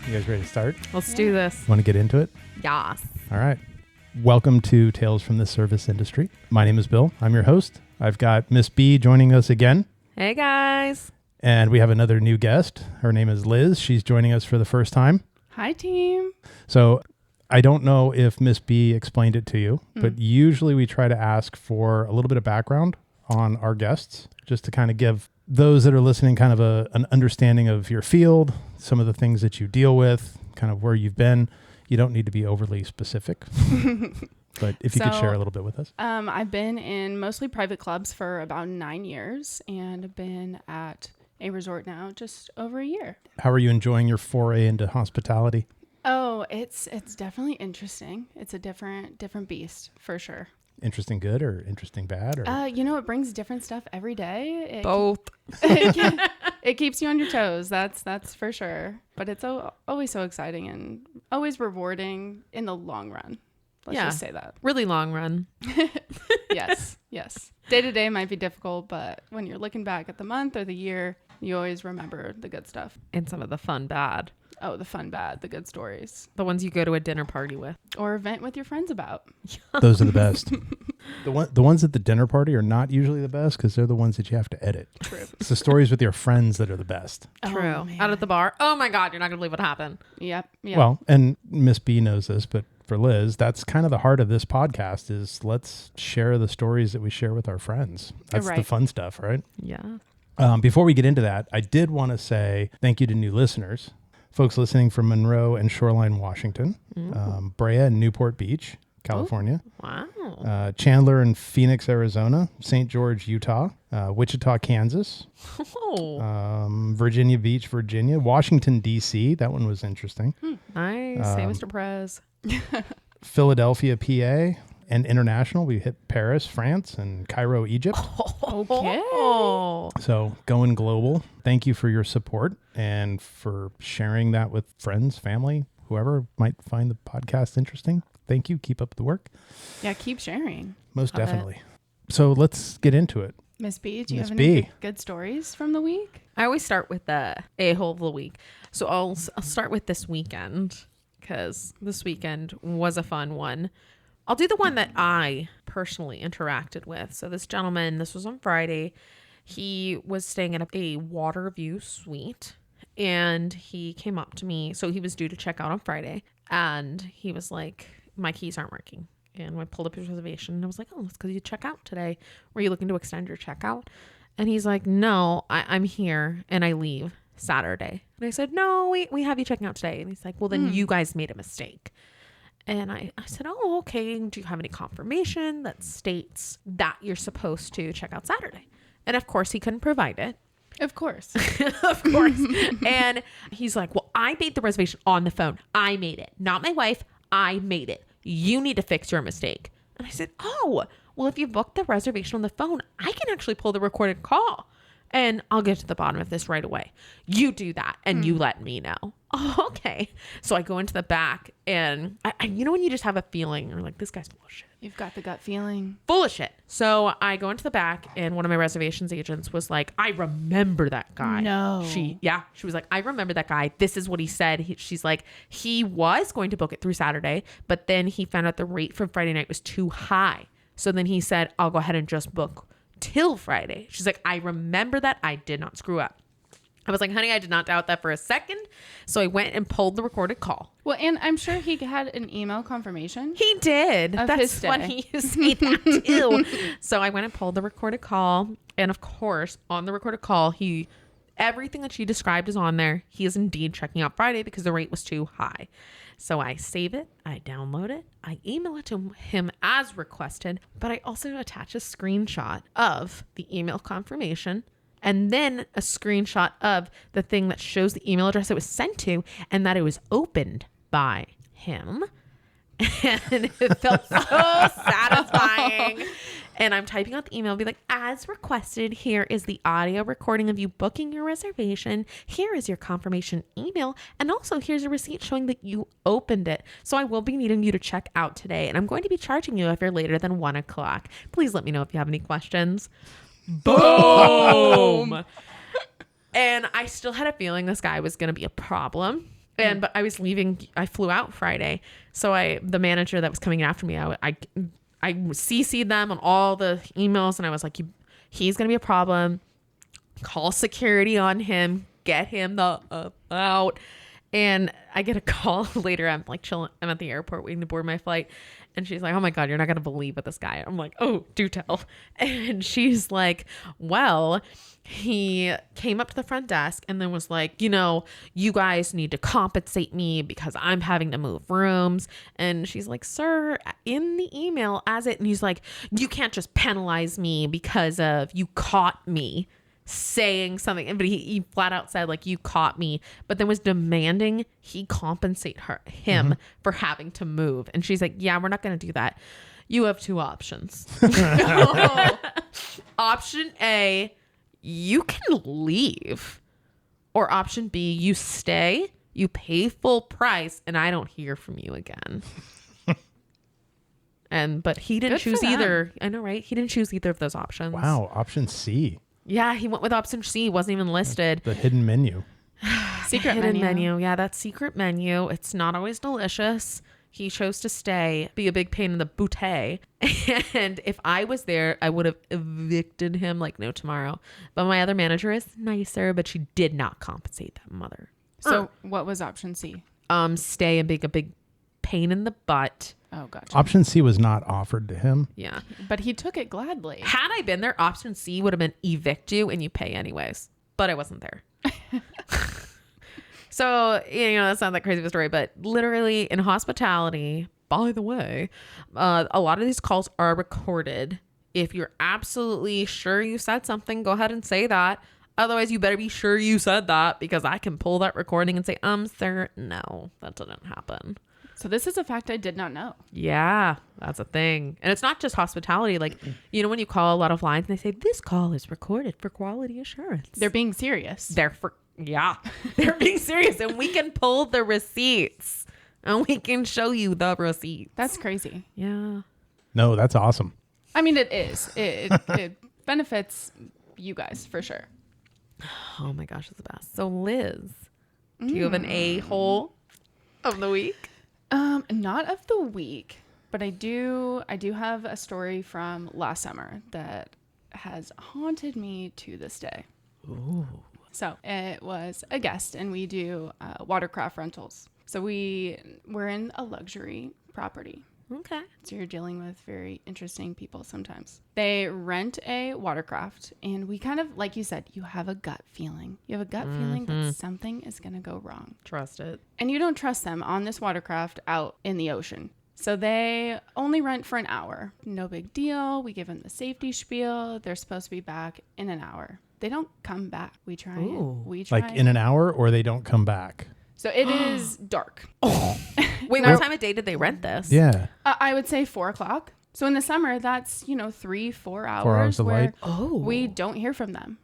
You guys ready to start? Let's do this. Want to get into it? Yas. All right. Welcome to Tales from the Service Industry. My name is Bill. I'm your host. I've got Miss B joining us again. Hey, guys. And we have another new guest. Her name is Liz. She's joining us for the first time. Hi, team. So I don't know if Miss B explained it to you, but usually we try to ask for a little bit of background on our guests, just to kind of give those that are listening kind of an understanding of your field, some of the things that you deal with, kind of where you've been. You don't need to be overly specific, but if you could share a little bit with us. I've been in mostly private clubs for about 9 years and have been at a resort now just over a year. How are you enjoying your foray into hospitality? Oh, it's definitely interesting. It's a different beast for sure. Interesting good or interesting bad? Or? It brings different stuff every day. Both. It keeps you on your toes. That's for sure. But it's always so exciting and always rewarding in the long run. Let's just say that. Really long run. Yes. Day to day might be difficult, but when you're looking back at the month or the year, you always remember the good stuff. And some of the fun bad. Oh, the fun bad, the good stories. The ones you go to a dinner party with. Or vent with your friends about. Those are the best. The ones at the dinner party are not usually the best because they're the ones that you have to edit. True. It's the stories with your friends that are the best. True. Oh, Out at the bar. Oh my God, you're not going to believe what happened. Yep. Well, and Miss B knows this, but for Liz, that's kind of the heart of this podcast is let's share the stories that we share with our friends. That's the fun stuff, right? Yeah. Before we get into that, I did want to say thank you to new listeners. Folks listening from Monroe and Shoreline, Washington, Brea and Newport Beach, California. Wow. Chandler and Phoenix, Arizona, St. George, Utah, Wichita, Kansas, Virginia Beach, Virginia, Washington, D.C. That one was interesting. Nice. Hey, Mr. Prez. Philadelphia, PA, and international. We hit Paris, France, and Cairo, Egypt. Okay. So going global. Thank you for your support and for sharing that with friends, family, whoever might find the podcast interesting. Thank you. Keep up the work. Yeah, keep sharing. Most definitely. So let's get into it. Miss B, do you Miss have B. any good stories from the week? I always start with the a-hole of the week. So I'll start with this weekend because this weekend was a fun one. I'll do the one that I personally interacted with. So this gentleman, this was on Friday. He was staying at a water view suite and he came up to me. So he was due to check out on Friday and he was like, my keys aren't working. And I pulled up his reservation and I was like, oh, it's because you check out today. Were you looking to extend your checkout? And he's like, no, I'm here and I leave Saturday. And I said, no, we have you checking out today. And he's like, well, then you guys made a mistake. And I said, oh, okay. Do you have any confirmation that states that you're supposed to check out Saturday? And of course, he couldn't provide it. Of course. Of course. And he's like, well, I made the reservation on the phone. I made it. Not my wife. I made it. You need to fix your mistake. And I said, oh, well, if you booked the reservation on the phone, I can actually pull the recorded call. And I'll get to the bottom of this right away. You do that and you let me know. Oh, okay. So I go into the back and I when you just have a feeling you're like, this guy's full of shit. You've got the gut feeling. Full of shit. So I go into the back and one of my reservations agents was like, I remember that guy. No. She was like, I remember that guy. This is what he said. She's like, he was going to book it through Saturday, but then he found out the rate from Friday night was too high. So then he said, I'll go ahead and just book till Friday. She's like, I remember that. I did not screw up. I was like, honey, I did not doubt that for a second. So I went and pulled the recorded call. Well, and I'm sure he had an email confirmation. He did. That's funny you say that too. So I went and pulled the recorded call. And of course, on the recorded call, everything that she described is on there. He is indeed checking out Friday because the rate was too high. So I save it, I download it, I email it to him as requested, but I also attach a screenshot of the email confirmation and then a screenshot of the thing that shows the email address it was sent to and that it was opened by him. And it felt so satisfying. And I'm typing out the email and be like, as requested, here is the audio recording of you booking your reservation. Here is your confirmation email. And also here's a receipt showing that you opened it. So I will be needing you to check out today. And I'm going to be charging you if you're later than 1 o'clock. Please let me know if you have any questions. Boom. And I still had a feeling this guy was going to be a problem. But I was leaving. I flew out Friday. So the manager that was coming after me, I CC'd them on all the emails, and I was like, he's going to be a problem. Call security on him. Get him out. And I get a call later. I'm like chilling. I'm at the airport waiting to board my flight. And she's like, oh my God, you're not going to believe what this guy. I'm like, oh, do tell. And she's like, well, he came up to the front desk and then was like, you guys need to compensate me because I'm having to move rooms. And she's like, sir, in the email and he's like, you can't just penalize me because of you caught me saying something. But he flat out said, like, you caught me, but then was demanding he compensate him for having to move. And she's like, yeah, we're not going to do that. You have two options. Option A, you can leave. Or option B, you stay, you pay full price, and I don't hear from you again. But he didn't choose either. I know, right? He didn't choose either of those options. Wow. Option C. Yeah, he went with option C. Wasn't even listed. The hidden menu. Secret hidden menu. Yeah, that secret menu. It's not always delicious. He chose to stay, be a big pain in the bootay. And if I was there, I would have evicted him like no tomorrow. But my other manager is nicer, but she did not compensate that mother. So what was option C? Stay and be a big pain in the butt. Oh, gotcha. Option C was not offered to him. Yeah. But he took it gladly. Had I been there, option C would have been evict you and you pay anyways. But I wasn't there. So, that's not that crazy of a story, but literally in hospitality, by the way, a lot of these calls are recorded. If you're absolutely sure you said something, go ahead and say that. Otherwise, you better be sure you said that because I can pull that recording and say, sir, no, that didn't happen. So this is a fact I did not know. Yeah, that's a thing. And it's not just hospitality. Like, when you call a lot of lines and they say, this call is recorded for quality assurance. They're being serious. They're being serious. And we can pull the receipts. And we can show you the receipts. That's crazy. Yeah. No, that's awesome. I mean, it is. It benefits you guys for sure. Oh my gosh, it's the best. So Liz, do you have an a-hole of the week? Not of the week, but I do have a story from last summer that has haunted me to this day. Ooh. So it was a guest, and we do watercraft rentals. So we're in a luxury property. Okay. So you're dealing with very interesting people sometimes. They rent a watercraft, and we kind of, like you said, you have a gut feeling. You have a gut feeling that something is going to go wrong. Trust it. And you don't trust them on this watercraft out in the ocean. So they only rent for an hour. No big deal. We give them the safety spiel. They're supposed to be back in an hour. They don't come back. We try. Like in an hour, or they don't come back. So it is dark. Wait, what time of day did they rent this? Yeah. I would say 4:00. So in the summer, that's, 3-4 hours. 4 hours of where light. we don't hear from them.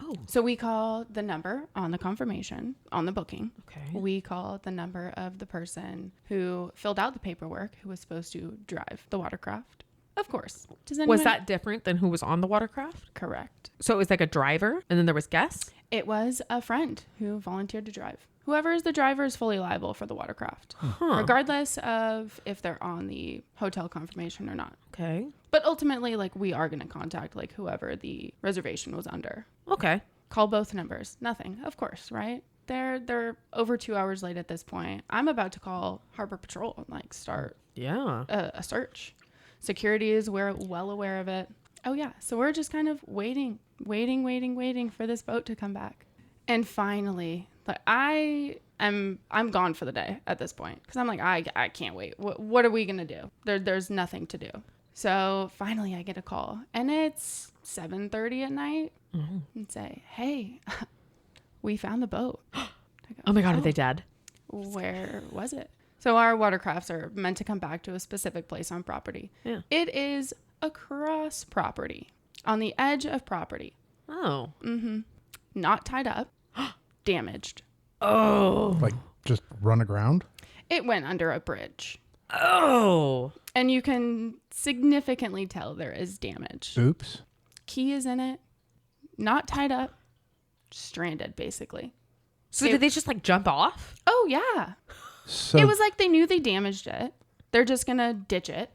Oh. So we call the number on the confirmation, on the booking. Okay. We call the number of the person who filled out the paperwork, who was supposed to drive the watercraft. Of course. Was that different than who was on the watercraft? Correct. So it was like a driver and then there was guests? It was a friend who volunteered to drive. Whoever is the driver is fully liable for the watercraft, regardless of if they're on the hotel confirmation or not. Okay. But ultimately, we are going to contact, whoever the reservation was under. Okay. Call both numbers. Nothing, of course, right? They're over 2 hours late at this point. I'm about to call Harbor Patrol and, start a search. Security is well aware of it. Oh, yeah. So we're just kind of waiting for this boat to come back. And finally, I'm gone for the day at this point because I'm like, I can't wait. What are we going to do? There's nothing to do. So finally I get a call, and it's 7:30 at night and say, hey, we found the boat. I go, oh my God, are they dead? Where was it? So our watercrafts are meant to come back to a specific place on property. Yeah. It is across property, on the edge of property. Oh. Mm-hmm. Not tied up, damaged. Oh. Like just run aground? It went under a bridge. Oh. And you can significantly tell there is damage. Oops. Key is in it, not tied up, stranded basically. So did they just like jump off? Oh, yeah. So It was like they knew they damaged it. They're just going to ditch it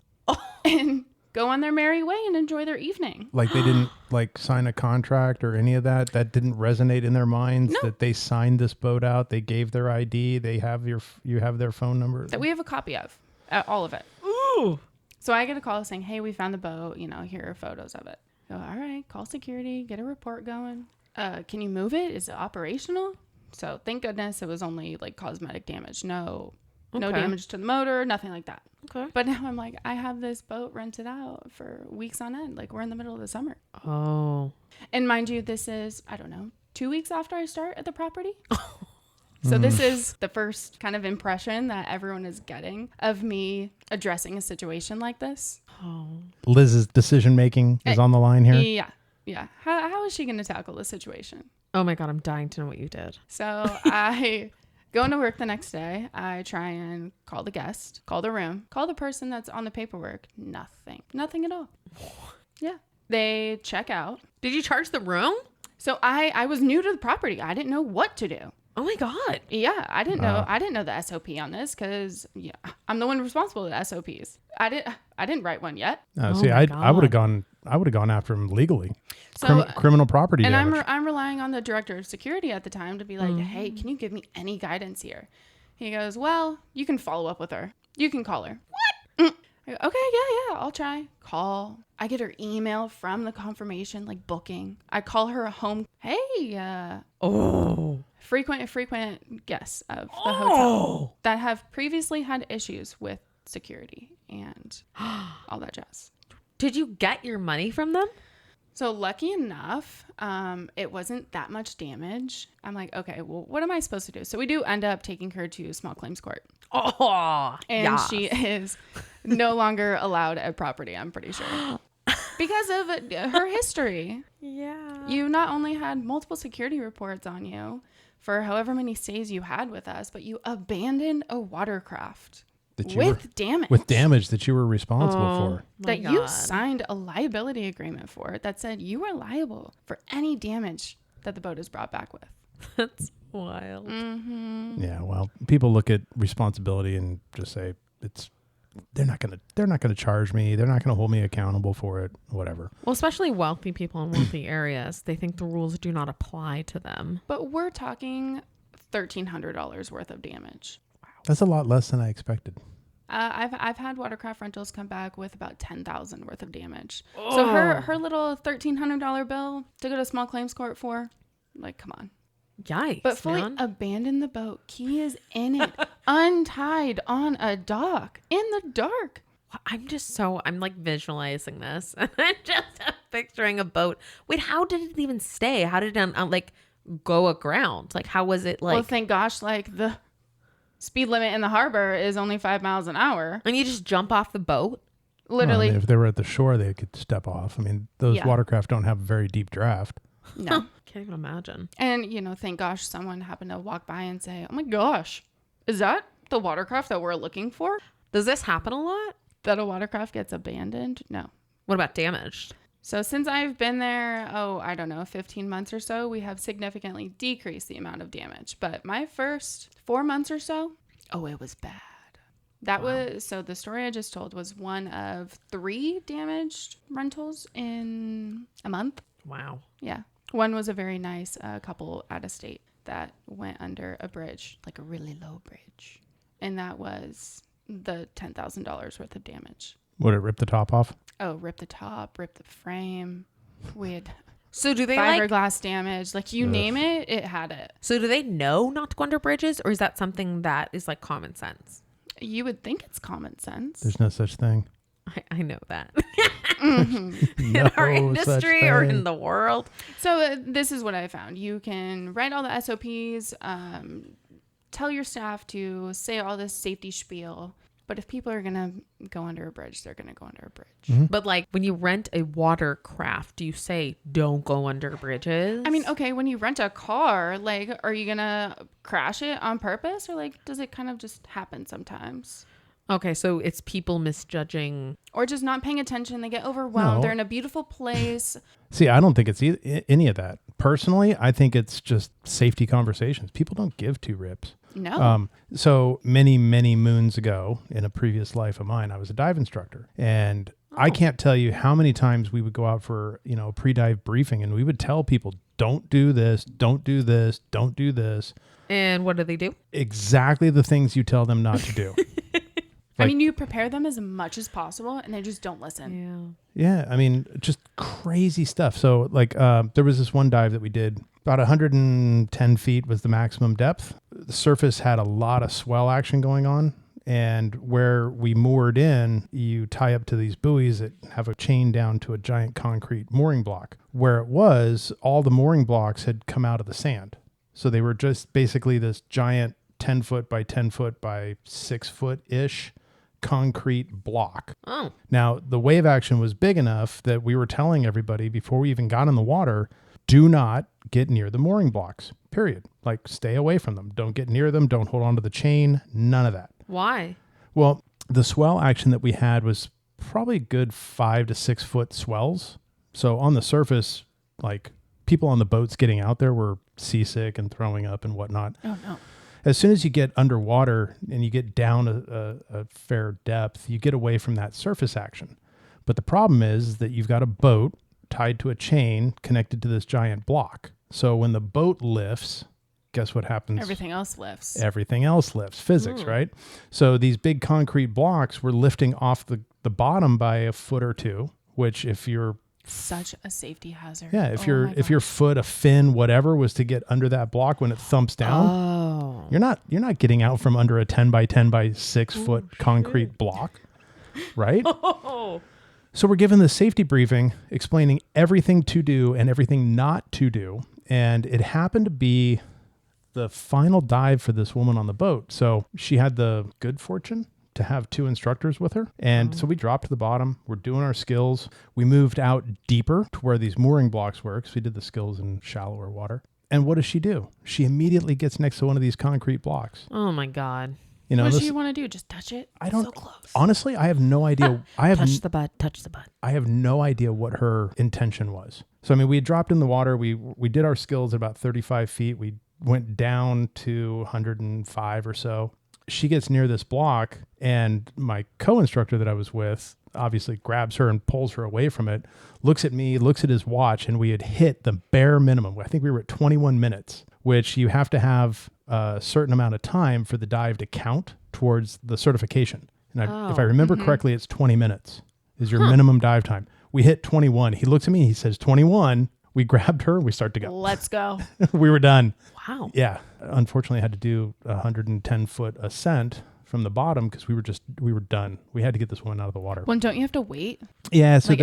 and go on their merry way and enjoy their evening. like they didn't like sign a contract or any of that. That didn't resonate in their minds. No. That they signed this boat out. They gave their ID. They have you have their phone number. That we have a copy of, all of it. Ooh. So I get a call saying, hey, we found the boat. Here are photos of it. Go, all right, call security, get a report going. Can you move it? Is it operational? So thank goodness it was only like cosmetic damage. No damage to the motor, nothing like that. Okay. But now I'm like, I have this boat rented out for weeks on end. Like we're in the middle of the summer. Oh. And mind you, this is, I don't know, 2 weeks after I start at the property. So this is the first kind of impression that everyone is getting of me addressing a situation like this. Oh. Liz's decision making is on the line here. Yeah. Yeah. How is she going to tackle this situation? Oh my God, I'm dying to know what you did. So I go into work the next day. I try and call the guest, call the room, call the person that's on the paperwork. Nothing at all. Yeah. They check out. Did you charge the room? So I was new to the property. I didn't know what to do. Oh my God. Yeah, I didn't know the SOP on this because I'm the one responsible for the SOPs. I didn't write one yet. See, I would have gone after him legally. So Criminal property damage. I'm relying on the director of security at the time to be like, hey, can you give me any guidance here? He goes, well, you can follow up with her. You can call her. What? I go, okay, yeah, I'll try. Call. I get her email from the confirmation, like booking. I call her home. Hey, frequent guests of the hotel that have previously had issues with security and all that jazz. Did you get your money from them? So lucky enough, it wasn't that much damage. I'm like, okay, well, what am I supposed to do? So we do end up taking her to small claims court. Oh, and she is no longer allowed at property, I'm pretty sure. Because of her history. Yeah. You not only had multiple security reports on you for however many stays you had with us, but you abandoned a watercraft with damage that you were responsible for. That you signed a liability agreement for that said you are liable for any damage that the boat is brought back with. That's wild. Mm-hmm. Yeah, well, people look at responsibility and just say they're not gonna charge me. They're not gonna hold me accountable for it. Whatever. Well, especially wealthy people in wealthy areas, they think the rules do not apply to them. But we're talking $1,300 worth of damage. That's a lot less than I expected. I've had watercraft rentals come back with about $10,000 worth of damage. Oh. So her little $1,300 bill to go to small claims court for, like, come on. Yikes! But fully abandon the boat. Key is in it, untied on a dock in the dark. I'm like visualizing this, and I'm just picturing a boat. Wait, how did it even stay? How did it like go aground? Like, how was it like? Well, thank gosh, like the speed limit in the harbor is only 5 miles an hour. And you just jump off the boat? Literally. Well, if they were at the shore, they could step off. I mean, those watercraft don't have a very deep draft. No. Can't even imagine. And, thank gosh, someone happened to walk by and say, oh my gosh, is that the watercraft that we're looking for? Does this happen a lot? That a watercraft gets abandoned? No. What about damaged? So since I've been there, 15 months or so, we have significantly decreased the amount of damage. But my first 4 months or so, it was bad. So the story I just told was one of 3 damaged rentals in a month. Wow. Yeah. One was a very nice couple out of state that went under a bridge, like a really low bridge. And that was the $10,000 worth of damage. Would it rip the top off? Oh, rip the top, rip the frame. We had so do they fiberglass damage. Like you name it, it had it. So do they know not to go under bridges, or is that something that is like common sense? You would think it's common sense. There's no such thing. I know that. Mm-hmm. In our industry or in the world. So this is what I found. You can write all the SOPs, tell your staff to say all this safety spiel. But if people are going to go under a bridge, they're going to go under a bridge. Mm-hmm. But like when you rent a watercraft, do you say don't go under bridges? I mean, okay, when you rent a car, like, are you going to crash it on purpose? Or like, does it kind of just happen sometimes? Okay, so it's people misjudging. Or just not paying attention. They get overwhelmed. No. They're in a beautiful place. See, I don't think it's any of that. Personally, I think it's just safety conversations. People don't give two rips. No. So many, many moons ago, in a previous life of mine, I was a dive instructor. And I can't tell you how many times we would go out for, a pre-dive briefing, and we would tell people, don't do this, don't do this, don't do this. And what do they do? Exactly the things you tell them not to do. I mean, you prepare them as much as possible, and they just don't listen. Yeah. I mean, just crazy stuff. So there was this one dive that we did. About 110 feet was the maximum depth. The surface had a lot of swell action going on. And where we moored in, you tie up to these buoys that have a chain down to a giant concrete mooring block. Where it was, all the mooring blocks had come out of the sand. So they were just basically this giant 10 foot by 10 foot by 6 foot-ish concrete block. Oh. Now, the wave action was big enough that we were telling everybody before we even got in the water, do not get near the mooring blocks, period. Like, stay away from them. Don't get near them. Don't hold on to the chain. None of that. Why? Well, the swell action that we had was probably good 5 to 6 foot swells. So on the surface, like, people on the boats getting out there were seasick and throwing up and whatnot. Oh, no. As soon as you get underwater and you get down a fair depth, you get away from that surface action. But the problem is that you've got a boat tied to a chain connected to this giant block. So when the boat lifts, guess what happens? Everything else lifts. Everything else lifts. Physics, right? So these big concrete blocks were lifting off the bottom by a foot or two, which if you're such a safety hazard. Yeah, if your foot, a fin, whatever was to get under that block when it thumps down, you're not getting out from under a 10 by 10 by 6 foot concrete block, right? So we're given the safety briefing explaining everything to do and everything not to do, and it happened to be the final dive for this woman on the boat. So she had the good fortune to have two instructors with her. And so we dropped to the bottom. We're doing our skills. We moved out deeper to where these mooring blocks were because we did the skills in shallower water. And what does she do? She immediately gets next to one of these concrete blocks. Oh my God. What does she want to do? Just touch it? I don't. So close. Honestly, I have no idea. Touch the butt. I have no idea what her intention was. So, I mean, we had dropped in the water. We did our skills at about 35 feet. We went down to 105 or so. She gets near this block, and my co-instructor that I was with obviously grabs her and pulls her away from it, looks at me, looks at his watch, and we had hit the bare minimum. I think we were at 21 minutes, which you have to have a certain amount of time for the dive to count towards the certification. And if I remember correctly, it's 20 minutes is your minimum dive time. We hit 21. He looks at me, he says 21. We grabbed her, we start to go. Let's go. We were done. Wow. Yeah. Unfortunately, I had to do a 110 foot ascent from the bottom because we were done. We had to get this woman out of the water. Well, don't you have to wait? Yeah. So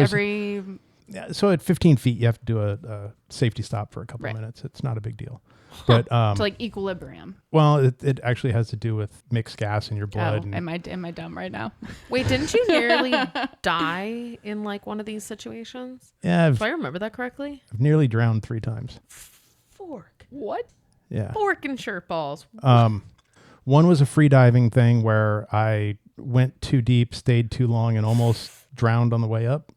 so at 15 feet, you have to do a safety stop for a couple of minutes. It's not a big deal. But to like equilibrium. Well, it actually has to do with mixed gas in your blood. Am I dumb right now? Wait, didn't you nearly die in like one of these situations? Yeah. Do I remember that correctly? I've nearly drowned 3 times. Fork. What? Yeah. Fork and shirt balls. One was a free diving thing where I went too deep, stayed too long, and almost drowned on the way up.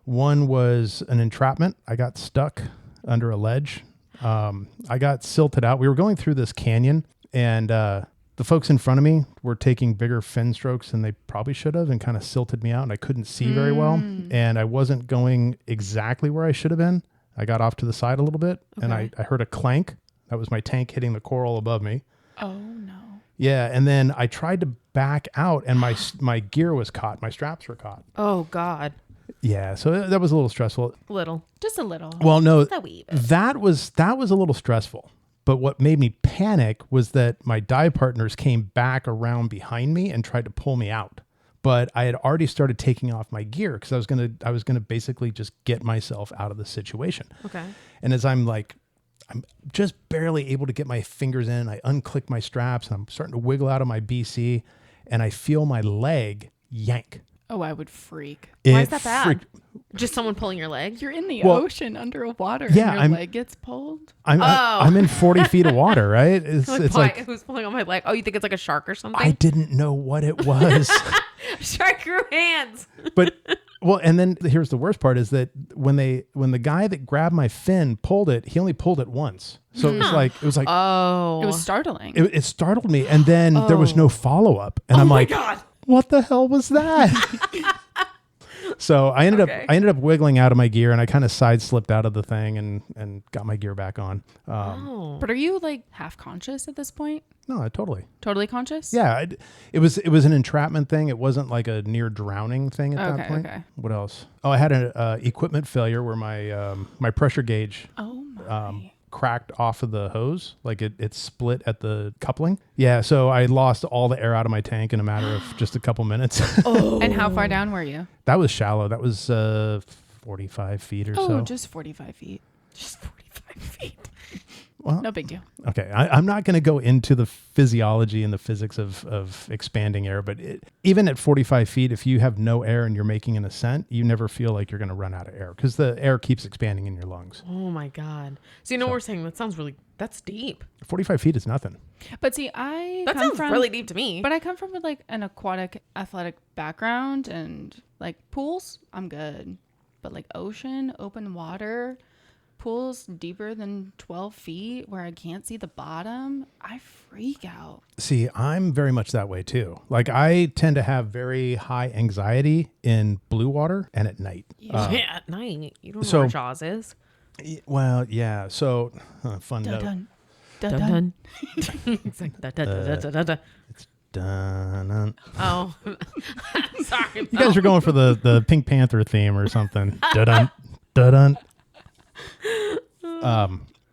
One was an entrapment. I got stuck under a ledge. I got silted out. We were going through this canyon, and the folks in front of me were taking bigger fin strokes than they probably should have, and kind of silted me out, and I couldn't see very well, and I wasn't going exactly where I should have been. I got off to the side a little bit, and I heard a clank. That was my tank hitting the coral above me. Oh, no. Yeah, and then I tried to back out, and my gear was caught. My straps were caught. Oh, God. Yeah, so that was a little stressful. Just a little. Well, no, Just that was a little stressful. But what made me panic was that my dive partners came back around behind me and tried to pull me out. But I had already started taking off my gear because I was gonna basically just get myself out of the situation. Okay. And as I'm just barely able to get my fingers in, I unclick my straps and I'm starting to wiggle out of my BC, and I feel my leg yank. Oh, I would freak. Why is that bad? Just someone pulling your leg? You're in the ocean under water. Yeah, and your leg gets pulled. I'm in 40 feet of water, right? It's like who's pulling on my leg? Oh, you think it's like a shark or something? I didn't know what it was. Shark grew hands. But and then here's the worst part is that when the guy that grabbed my fin pulled it, he only pulled it once. So it was like oh, it was startling. It startled me, and then there was no follow up, and I'm like, God. What the hell was that? So I ended up wiggling out of my gear, and I kind of side slipped out of the thing and got my gear back on. But are you like half conscious at this point? No, totally conscious. Yeah, it was an entrapment thing. It wasn't like a near drowning thing at that point. Okay. What else? Oh, I had an equipment failure where my pressure gauge cracked off of the hose. Like it split at the coupling. Yeah, so I lost all the air out of my tank in a matter of just a couple minutes. And how far down were you? That was shallow. That was 45 feet or so. Oh, just 45 feet. Just 45 feet. Well, no big deal. Okay. I'm not going to go into the physiology and the physics of expanding air, but even at 45 feet, if you have no air and you're making an ascent, you never feel like you're going to run out of air because the air keeps expanding in your lungs. Oh my God. So what we're saying? That's deep. 45 feet is nothing. But see, that sounds really deep to me. But I come from like an aquatic athletic background, and like pools, I'm good. But like ocean, open water, pools deeper than 12 feet where I can't see the bottom, I freak out. See, I'm very much that way too. Like I tend to have very high anxiety in blue water and at night. Yeah, at night. You don't know where Jaws is. Well, yeah. So fun note. Dun dun. It's like da. It's dun. Oh, sorry. You guys are going for the Pink Panther theme or something. Dun dun.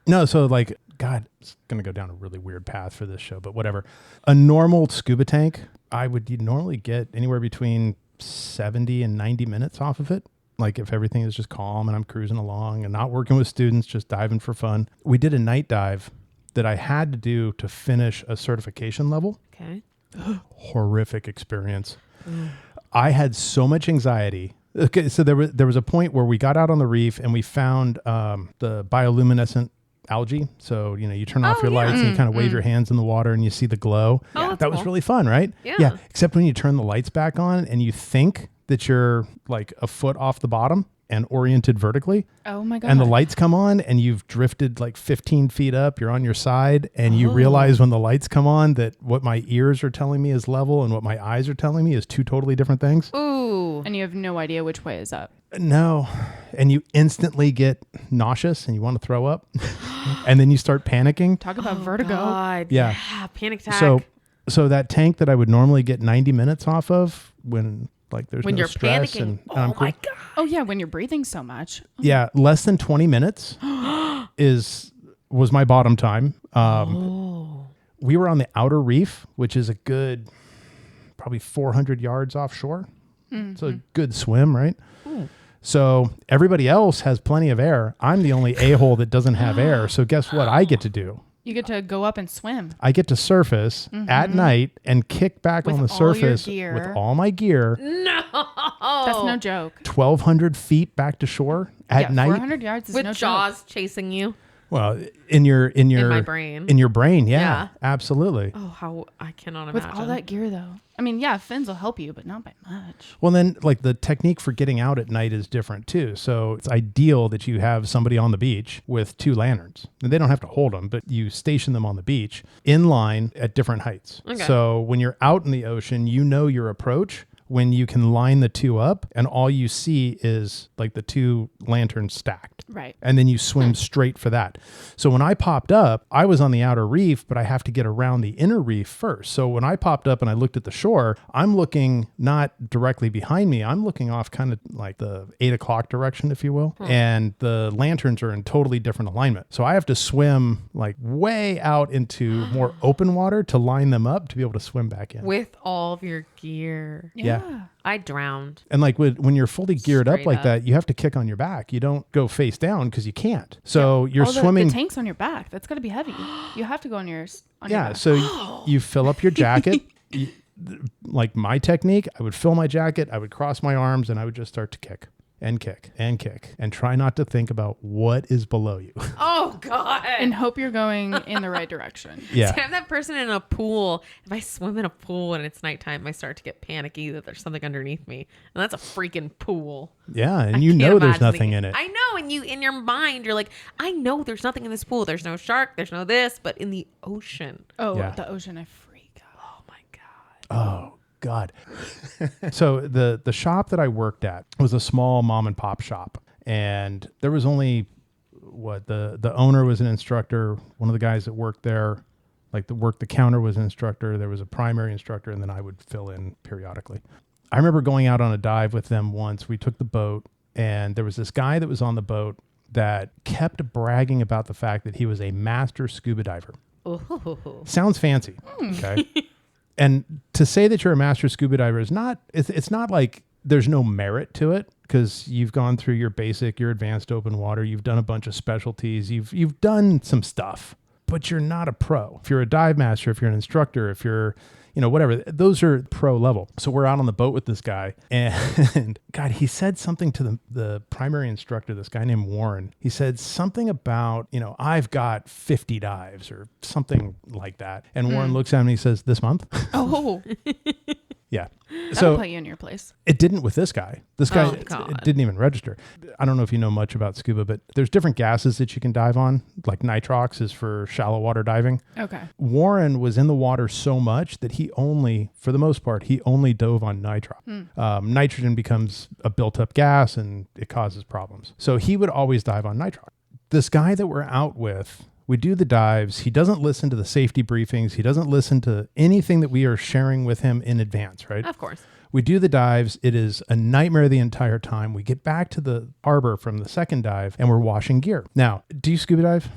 No, so like, God, it's going to go down a really weird path for this show, but whatever. A normal scuba tank, I would normally get anywhere between 70 and 90 minutes off of it. Like if everything is just calm and I'm cruising along and not working with students, just diving for fun. We did a night dive that I had to do to finish a certification level. Okay. Horrific experience. I had so much anxiety. Okay, so there was a point where we got out on the reef and we found the bioluminescent algae. So, you turn off your lights and you kind of wave your hands in the water and you see the glow. Oh, that was really fun, right? Yeah. Except when you turn the lights back on and you think that you're like a foot off the bottom and oriented vertically. Oh my God. And the lights come on and you've drifted like 15 feet up. You're on your side and you realize when the lights come on that what my ears are telling me is level and what my eyes are telling me is two totally different things. Ooh. And you have no idea which way is up. No. And you instantly get nauseous and you want to throw up. And then you start panicking. Talk about vertigo. God. Yeah. Panic attack. So that tank that I would normally get 90 minutes off of when like there's when no you're stress panicking. and Oh I'm my cool. God. Oh yeah, when you're breathing so much. Yeah, less than 20 minutes was my bottom time. We were on the outer reef, which is a good probably 400 yards offshore. It's a good swim, right? So everybody else has plenty of air. I'm the only a-hole that doesn't have air. So guess what I get to do? You get to go up and swim. I get to surface at night and kick back With on the all your surface gear. with all my gear. No. That's no joke. 1,200 feet back to shore at night. 400 yards is With no Jaws joke. chasing you. Well, in my brain. In your brain, yeah. Absolutely. Oh, how I cannot With imagine. all that gear though. I mean, yeah, fins will help you, but not by much. Well, then like the technique for getting out at night is different too. So it's ideal that you have somebody on the beach with 2 lanterns. And they don't have to hold them, but you station them on the beach in line at different heights. Okay. So when you're out in the ocean, you know your approach when you can line the 2 up and all you see is like the 2 lanterns stacked. Right. And then you swim straight for that. So when I popped up, I was on the outer reef, but I have to get around the inner reef first. So when I popped up and I looked at the shore, I'm looking not directly behind me. I'm looking off kind of like the 8 o'clock direction, if you will. And the lanterns are in totally different alignment. So I have to swim like way out into more open water to line them up to be able to swim back in. With all of your gear. Yeah. I drowned. And like when you're fully geared up Straight like up. that, you have to kick on your back. You don't go face down because you can't. So you're Oh, swimming. The tank's on your back. That's got to be heavy. You have to go on your Yeah. back. So you fill up your jacket. like my technique, I would fill my jacket, I would cross my arms, and I would just start to kick and kick and kick and try not to think about what is below you. Oh, God. And hope you're going in the right direction. Yeah. So I'm that person in a pool. If I swim in a pool and it's nighttime, I start to get panicky that there's something underneath me. And that's a freaking pool. Yeah. And I you can't know there's imagine nothing the- in it. I know. And you, in your mind, you're like, I know there's nothing in this pool. There's no shark. There's no this. But in the ocean. Oh, Yeah. the ocean, I freak out. Oh, my God. Oh, God. So the shop that I worked at was a small mom and pop shop. And there was only the owner was an instructor. One of the guys that worked there, like the counter was an instructor. There was a primary instructor, and then I would fill in periodically. I remember going out on a dive with them once. We took the boat, and there was this guy that was on the boat that kept bragging about the fact that he was a master scuba diver. Ooh. Sounds fancy. Okay. And to say that you're a master scuba diver is not, it's not like there's no merit to it, because you've gone through your basic, your advanced open water. You've done a bunch of specialties. You've done some stuff, but you're not a pro. If you're a dive master, if you're an instructor, if you're, whatever, those are pro level. So we're out on the boat with this guy, and God, he said something to the primary instructor, this guy named Warren. He said something about, I've got 50 dives or something like that. And Warren looks at him and he says, this month? Oh, Yeah. that'll So put you in your place. it didn't with this guy. This guy, God. it didn't even register. I don't know if you know much about scuba, but there's different gases that you can dive on. Like nitrox is for shallow water diving. Okay. Warren was in the water so much that for the most part, he only dove on nitrox. Nitrogen becomes a built up gas and it causes problems. So he would always dive on nitrox. This guy that we're out with, we do the dives. He doesn't listen to the safety briefings. He doesn't listen to anything that we are sharing with him in advance, right? Of course. We do the dives. It is a nightmare the entire time. We get back to the harbor from the second dive and we're washing gear. Now, do you scuba dive?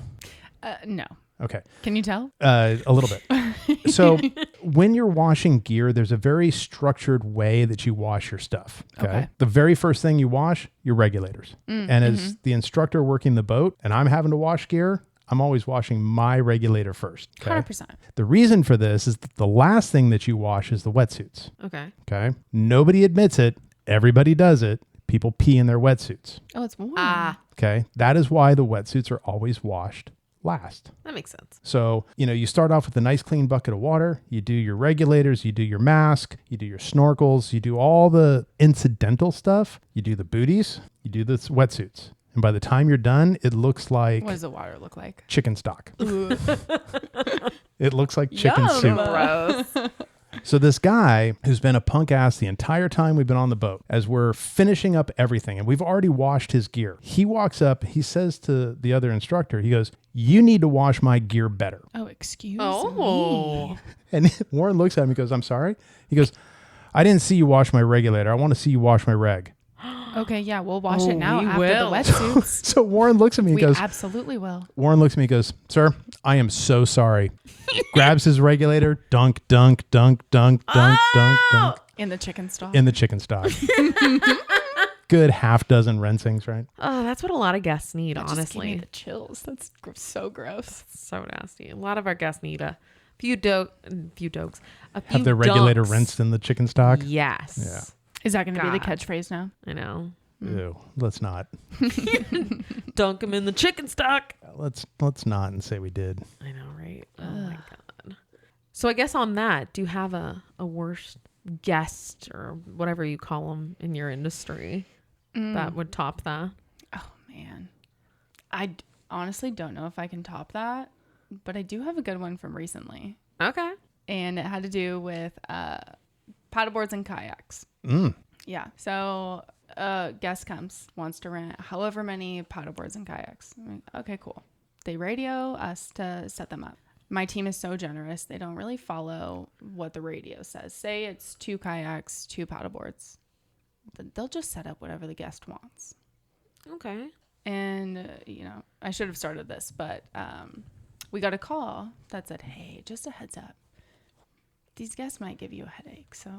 No. Okay. Can you tell? A little bit. So when you're washing gear, there's a very structured way that you wash your stuff. Okay. The very first thing you wash, your regulators. And as the instructor working the boat and I'm having to wash gear, I'm always washing my regulator first. Okay? 100%. The reason for this is that the last thing that you wash is the wetsuits. Okay. Okay. Nobody admits it. Everybody does it. People pee in their wetsuits. Oh, it's warm. Okay. That is why the wetsuits are always washed last. That makes sense. So, you start off with a nice clean bucket of water. You do your regulators. You do your mask. You do your snorkels. You do all the incidental stuff. You do the booties. You do the wetsuits. And by the time you're done, it looks like... What does the water look like? Chicken stock. It looks like chicken Yum. soup. Gross. So this guy who's been a punk ass the entire time we've been on the boat, as we're finishing up everything and we've already washed his gear, he walks up, he says to the other instructor, he goes, "You need to wash my gear better." Oh, excuse Oh. me. And Warren looks at him, he goes, "I'm sorry." He goes, "I didn't see you wash my regulator. I want to see you wash my reg." Okay, yeah, we'll wash Oh, it now we after will. the wetsuits. So Warren looks at me and We goes, absolutely will. Warren looks at me and goes, "Sir, I am so sorry." Grabs his regulator, dunk, dunk, dunk, dunk, dunk, dunk, dunk, In the chicken stock. in the chicken stock. Good half dozen rinsings, right? Oh, that's what a lot of guests need, That just gave me honestly. the chills. That's so gross. So nasty. A lot of our guests need a few dogs. Have their regulator dunks. rinsed in the chicken stock. Yes. Yeah. Is that going to be the God. catchphrase now? I know. Ew, let's not. Dunk them in the chicken stock. Let's not and say we did. I know, right? Oh my God. So I guess on that, do you have a worst guest or whatever you call them in your industry that would top that? Oh, man. Honestly don't know if I can top that, but I do have a good one from recently. Okay. And it had to do with paddleboards and kayaks. Yeah. So a guest comes, wants to rent however many paddleboards and kayaks. I'm like, okay, cool. They radio us to set them up. My team is so generous. They don't really follow what the radio says. Say it's 2 kayaks, 2 paddleboards. They'll just set up whatever the guest wants. Okay. And, I should have started this, but we got a call that said, "Hey, just a heads up. These guests might give you a headache, so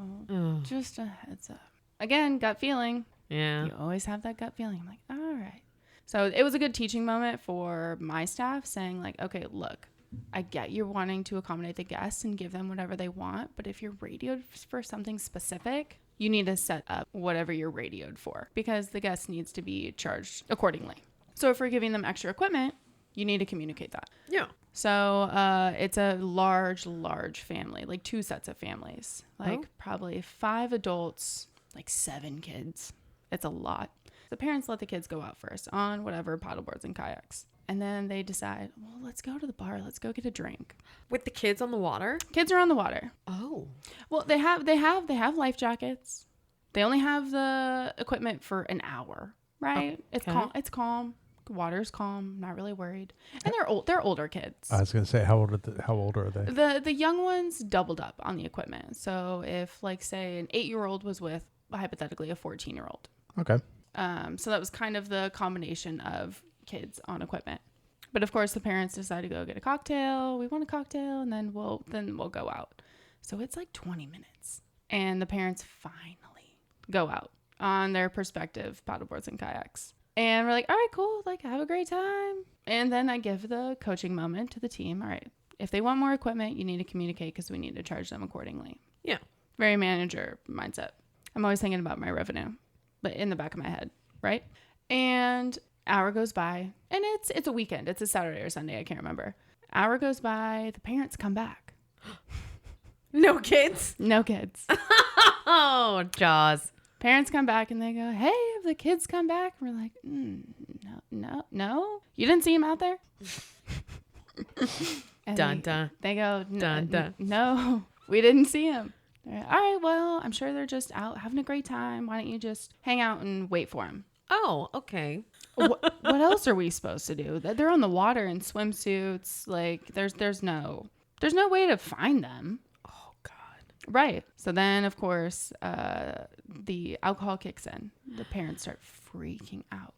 just a heads up." Again, gut feeling. Yeah. You always have that gut feeling. I'm like, all right. So it was a good teaching moment for my staff saying like, okay, look, I get you're wanting to accommodate the guests and give them whatever they want, but if you're radioed for something specific, you need to set up whatever you're radioed for, because the guest needs to be charged accordingly. So if we're giving them extra equipment, you need to communicate that. Yeah. So it's a large family, like 2 sets of families, like probably 5 adults, like 7 kids. It's a lot. The parents let the kids go out first on whatever paddleboards and kayaks. And then they decide, well, let's go to the bar. Let's go get a drink. With the kids on the water? Kids are on the water. Oh. Well, they have life jackets. They only have the equipment for an hour, right? It's calm. It's calm. The water's calm. Not really worried. And they're older kids. I was going to say, how old are they? The young ones doubled up on the equipment. So if, like, say an 8-year-old was with hypothetically a 14-year-old. Okay. So that was kind of the combination of kids on equipment. But of course the parents decide to go get a cocktail. We want a cocktail, and then we'll go out. So it's like 20 minutes. And the parents finally go out on their perspective paddleboards and kayaks. And we're like, all right, cool. Like, have a great time. And then I give the coaching moment to the team. All right, if they want more equipment, you need to communicate, because we need to charge them accordingly. Yeah. Very manager mindset. I'm always thinking about my revenue, but in the back of my head, right? And hour goes by, and it's a weekend. It's a Saturday or Sunday. I can't remember. Hour goes by. The parents come back. No kids? No kids. Oh, Jaws. Parents come back and they go, hey, have the kids come back? And we're like, no. You didn't see him out there? Dun, dun. They go, Dun, dun. No, we didn't see him. All right, well, I'm sure they're just out having a great time. Why don't you just hang out and wait for him? Oh, okay. What else are we supposed to do? They're on the water in swimsuits. Like, there's no way to find them. Oh, God. Right. So then, of course, the alcohol kicks in. The parents start freaking out.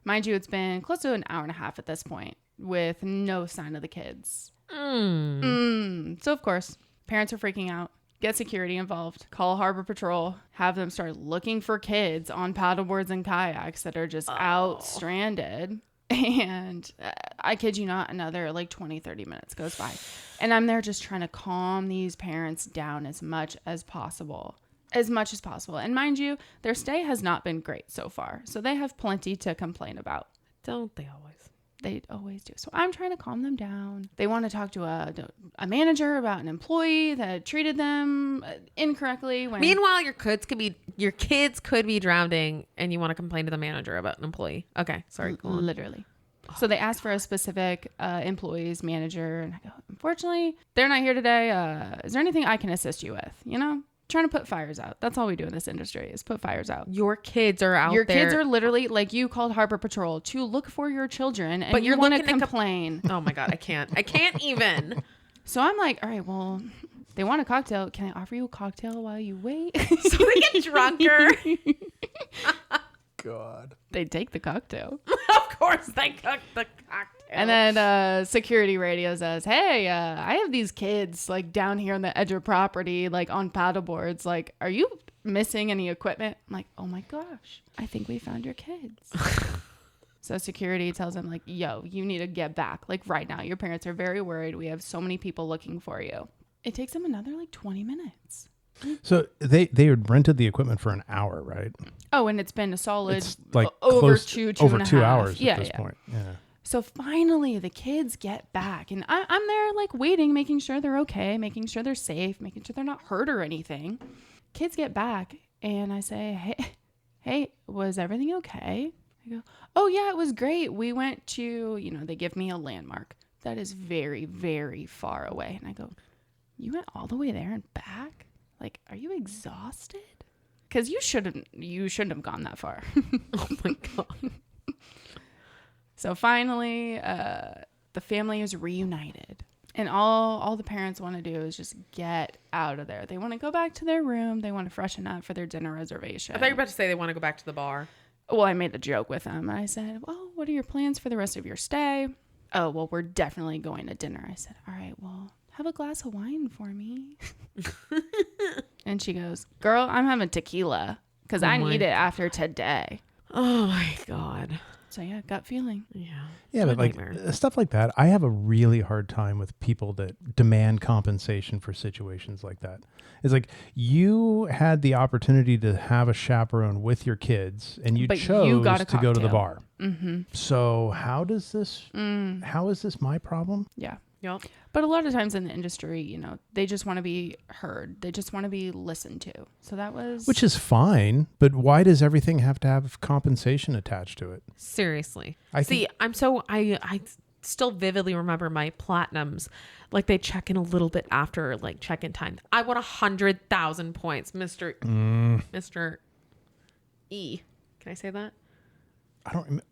Mind you, it's been close to an hour and a half at this point with no sign of the kids. So, of course, parents are freaking out. Get security involved, call Harbor Patrol, have them start looking for kids on paddleboards and kayaks that are just out stranded. And I kid you not, another like 20, 30 minutes goes by. And I'm there just trying to calm these parents down as much as possible. And mind you, their stay has not been great so far. So they have plenty to complain about. Don't they always? They always do. So I'm trying to calm them down. They want to talk to a manager about an employee that treated them incorrectly. Meanwhile, your kids could be drowning, and you want to complain to the manager about an employee. Okay, sorry. Go on. Literally. So they asked for a specific employee's manager, and I go, unfortunately, they're not here today. Is there anything I can assist you with? You know? Trying to put fires out. That's all we do in this industry is put fires out. Your kids are out there. Your kids are literally, like, you called Harbor Patrol to look for your children, and you want to complain. Oh my God, I can't even. So I'm like, all right, well, they want a cocktail. Can I offer you a cocktail while you wait? So they get drunker. God. They take the cocktail. Of course they cook the cocktail. And then security radio says, hey, I have these kids like down here on the edge of property, like on paddleboards. Like, are you missing any equipment? I'm like, oh my gosh, I think we found your kids. So security tells them like, yo, you need to get back. Like right now, your parents are very worried. We have so many people looking for you. It takes them another like 20 minutes. So they had rented the equipment for an hour, right? Oh, and it's been a solid like over two and a half hours at this point. Yeah. So finally the kids get back, and I'm there like waiting, making sure they're okay, making sure they're safe, making sure they're not hurt or anything. Kids get back and I say, hey, was everything okay? I go, oh yeah, it was great. We went to, they give me a landmark that is very, very far away. And I go, you went all the way there and back? Like, are you exhausted? Because you shouldn't have gone that far. Oh my God. So finally, the family is reunited. And all the parents want to do is just get out of there. They want to go back to their room. They want to freshen up for their dinner reservation. I thought you were about to say they want to go back to the bar. Well, I made a joke with them. I said, well, what are your plans for the rest of your stay? Oh, well, we're definitely going to dinner. I said, all right, well, have a glass of wine for me. And she goes, girl, I'm having tequila because I need it after today. Oh my God. So yeah, gut feeling. Yeah, but like stuff like that, I have a really hard time with people that demand compensation for situations like that. It's like you had the opportunity to have a chaperone with your kids, and you chose to go to the bar. Mm-hmm. So how is this my problem? Yeah. Yep. But a lot of times in the industry, you know, they just want to be heard. They just want to be listened to. So that was... Which is fine, but why does everything have to have compensation attached to it? Seriously. I still vividly remember my platinums. Like they check in a little bit after like check-in time. I won 100,000 points, Mr. E. Can I say that? I don't remember.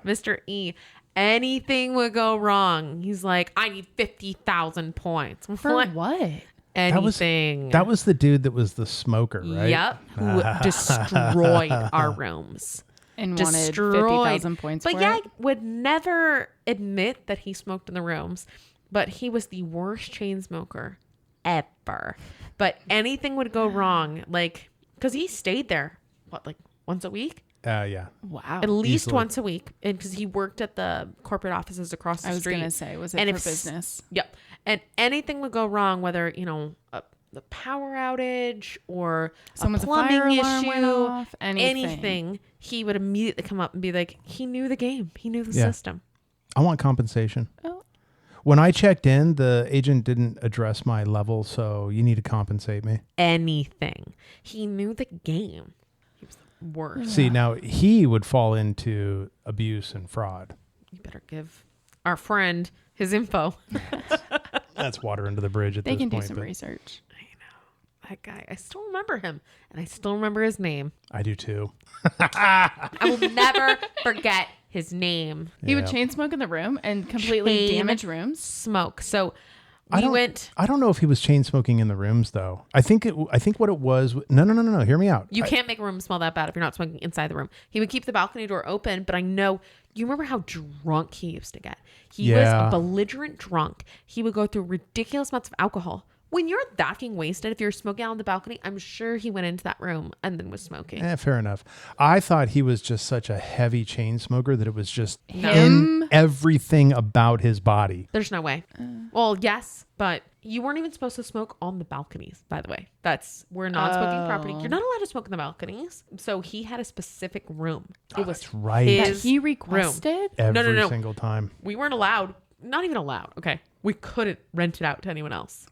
Mr. E. Anything would go wrong. He's like, I need 50,000 points. For what? Anything. That was the dude that was the smoker, right? Yep. Who destroyed our rooms. And wanted 50,000 points but for yeah, it? would never admit that he smoked in the rooms. But he was the worst chain smoker ever. But anything would go wrong. Like, because he stayed there, like once a week? Yeah. Wow. At least once a week. And because he worked at the corporate offices across the street. I was going to say, was it for business? Yep. And anything would go wrong, whether, you know, the power outage or someone's a plumbing fire alarm issue, went off, anything, he would immediately come up and be like, he knew the game. He knew the system. I want compensation. Oh. When I checked in, the agent didn't address my level, so you need to compensate me. Anything. He knew the game. He was the worst. See, now he would fall into abuse and fraud. You better give our friend his info. That's water under the bridge at this point. They can do some research. I know. That guy, I still remember him, and I still remember his name. I do too. I will never forget his name. He would chain smoke in the room and completely damage rooms. Smoke. So I don't know if he was chain smoking in the rooms though. I think what it was. No. Hear me out. You can't make a room smell that bad if you're not smoking inside the room. He would keep the balcony door open, but I know you remember how drunk he used to get. He was a belligerent drunk. He would go through ridiculous amounts of alcohol. When you're that fucking wasted, if you're smoking out on the balcony, I'm sure he went into that room and then was smoking. Fair enough. I thought he was just such a heavy chain smoker that it was just him? in everything about his body. There's no way. Well, yes, but you weren't even supposed to smoke on the balconies, by the way. We're a non-smoking property. You're not allowed to smoke in the balconies. So he had a specific room. It was that's right. That he requested? Every single time. We weren't allowed. Not even allowed. Okay. We couldn't rent it out to anyone else.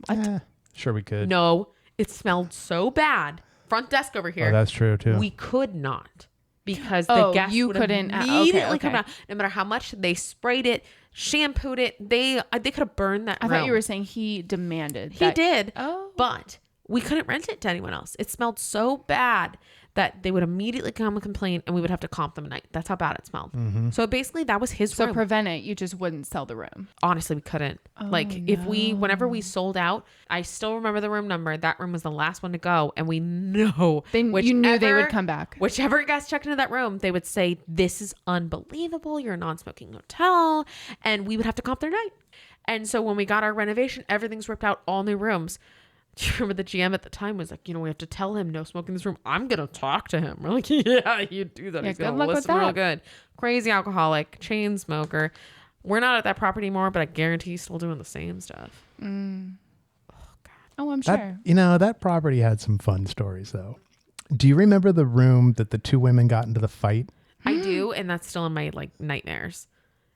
Sure we could. No, it smelled so bad. Front desk over here. Oh, that's true too. We could not because the guests would immediately come out. No matter how much they sprayed it, shampooed it, they could have burned that room. I thought you were saying he demanded. He did. Oh. But we couldn't rent it to anyone else. It smelled so bad that they would immediately come and complain and we would have to comp them a night. That's how bad it smelled. Mm-hmm. So basically that was his room. So prevent it, you just wouldn't sell the room. Honestly, we couldn't. Whenever we sold out, I still remember the room number. That room was the last one to go. And we know. You knew they would come back. Whichever guest checked into that room, they would say, this is unbelievable. You're a non-smoking hotel. And we would have to comp their night. And so when we got our renovation, everything's ripped out, all new rooms. Do you remember the GM at the time was like, we have to tell him no smoke in this room. I'm going to talk to him. We're like, yeah, you do that. Yeah, he's going to listen real good. Crazy alcoholic, chain smoker. We're not at that property anymore, but I guarantee he's still doing the same stuff. Oh, God. Oh, I'm sure. That property had some fun stories though. Do you remember the room that the two women got into the fight? I do. And that's still in my nightmares.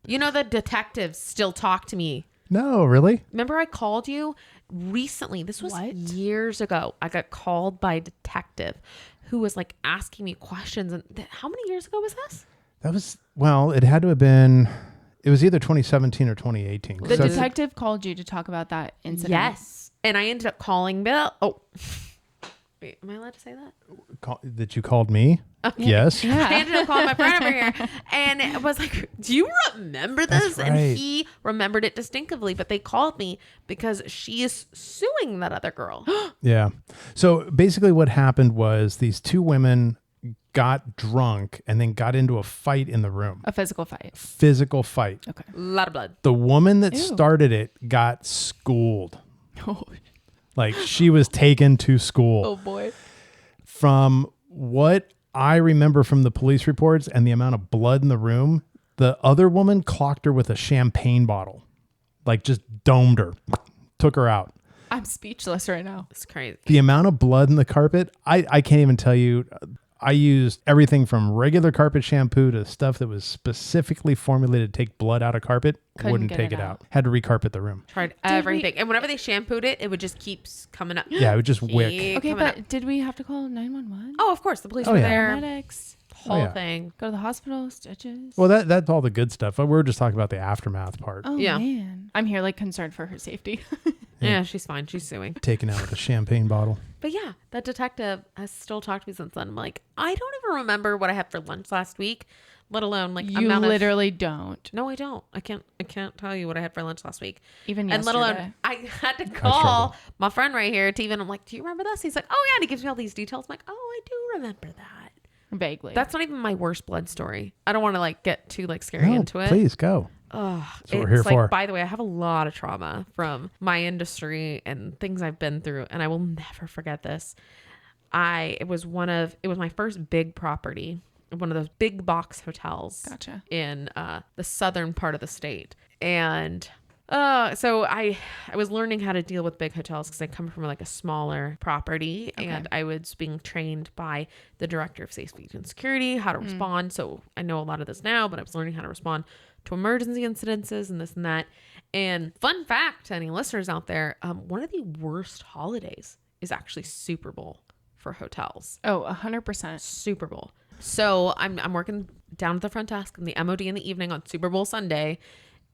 The detectives still talk to me. No, really? Remember I called you recently? This was years ago. I got called by a detective who was asking me questions. And how many years ago was this? It had to have been, it was either 2017 or 2018. The detective called you to talk about that incident. Yes. And I ended up calling Bill. Oh, wait, am I allowed to say that? That you called me? Okay. Yes. Yeah. I ended up calling my friend over here and it was like, do you remember this? That's right. And he remembered it distinctively, but they called me because she is suing that other girl. Yeah. So basically what happened was these two women got drunk and then got into a fight in the room. A physical fight. Okay. A lot of blood. The woman that started it got schooled. Oh. She was taken to school. Oh boy. From what I remember from the police reports and the amount of blood in the room, the other woman clocked her with a champagne bottle. Like just domed her, took her out. I'm speechless right now. It's crazy. The amount of blood in the carpet, I can't even tell you. I used everything from regular carpet shampoo to stuff that was specifically formulated to take blood out of carpet. Wouldn't take it out. Had to recarpet the room. Tried everything. And whenever they shampooed it, it would just keep coming up. Yeah, it would just wick. Okay, but did we have to call 911? Oh, of course. The police were there. Paramedics. Whole thing. Go to the hospital, stitches. Well, that's all the good stuff. We're just talking about the aftermath part. Oh, man. I'm here like concerned for her safety. Yeah, she's fine. She's suing. Taken out with a champagne bottle. But yeah, that detective has still talked to me since then. I'm like, I don't even remember what I had for lunch last week, let alone like you literally don't. No, I don't. I can't tell you what I had for lunch last week. Even and yesterday. let alone I had to call my friend right here, Steven. I'm like, do you remember this? He's like, oh yeah, and he gives me all these details. I'm like, oh, I do remember that. Vaguely. That's not even my worst blood story. I don't want to like get too like scary into it. Please go. Oh, that's what we're here for. By the way, I have a lot of trauma from my industry and things I've been through, and I will never forget this. It was my first big property, one of those big box hotels. Gotcha. In the southern part of the state. And so I was learning how to deal with big hotels because I come from like a smaller property, and I was being trained by the director of safety and security how to respond. So I know a lot of this now, but I was learning how to respond to emergency incidences and this and that. And fun fact to any listeners out there, one of the worst holidays is actually Super Bowl for hotels. Oh, 100%. Super Bowl. So I'm working down at the front desk in the MOD in the evening on Super Bowl Sunday.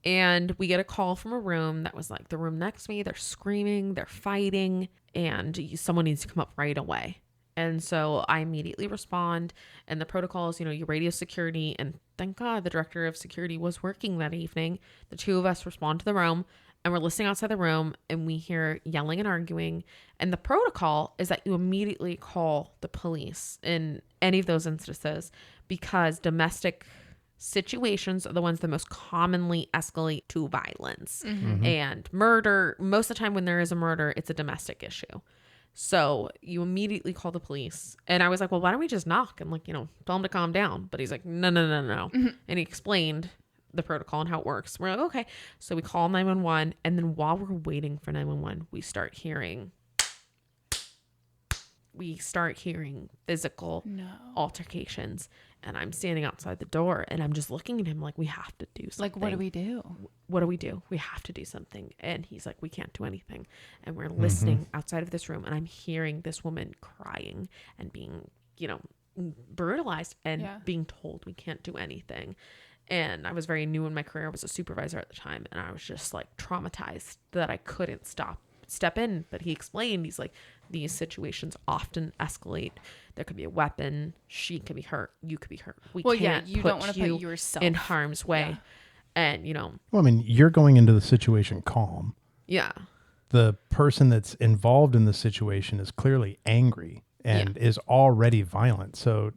And we get a call from a room that was like the room next to me. They're screaming, they're fighting, and someone needs to come up right away. And so I immediately respond, and the protocol is, you radio security, and thank God the director of security was working that evening. The two of us respond to the room, and we're listening outside the room, and we hear yelling and arguing. And the protocol is that you immediately call the police in any of those instances, because domestic situations are the ones that most commonly escalate to violence and murder. Most of the time when there is a murder, it's a domestic issue. So you immediately call the police. And I was like, well, why don't we just knock and tell them to calm down? But he's like, no. And he explained the protocol and how it works. We're like, okay. So we call 911. And then while we're waiting for 911, we start hearing physical altercations. And I'm standing outside the door, and I'm just looking at him like, we have to do something. Like, what do we do? What do we do? We have to do something. And he's like, we can't do anything. And we're listening outside of this room, and I'm hearing this woman crying and being, brutalized and being told we can't do anything. And I was very new in my career. I was a supervisor at the time, and I was just like traumatized that I couldn't step in. But he explained, he's like, these situations often escalate. There could be a weapon. She could be hurt. You could be hurt. You don't want to put yourself in harm's way. Yeah. And well, I mean, you're going into the situation calm. Yeah. The person that's involved in the situation is clearly angry and is already violent. So,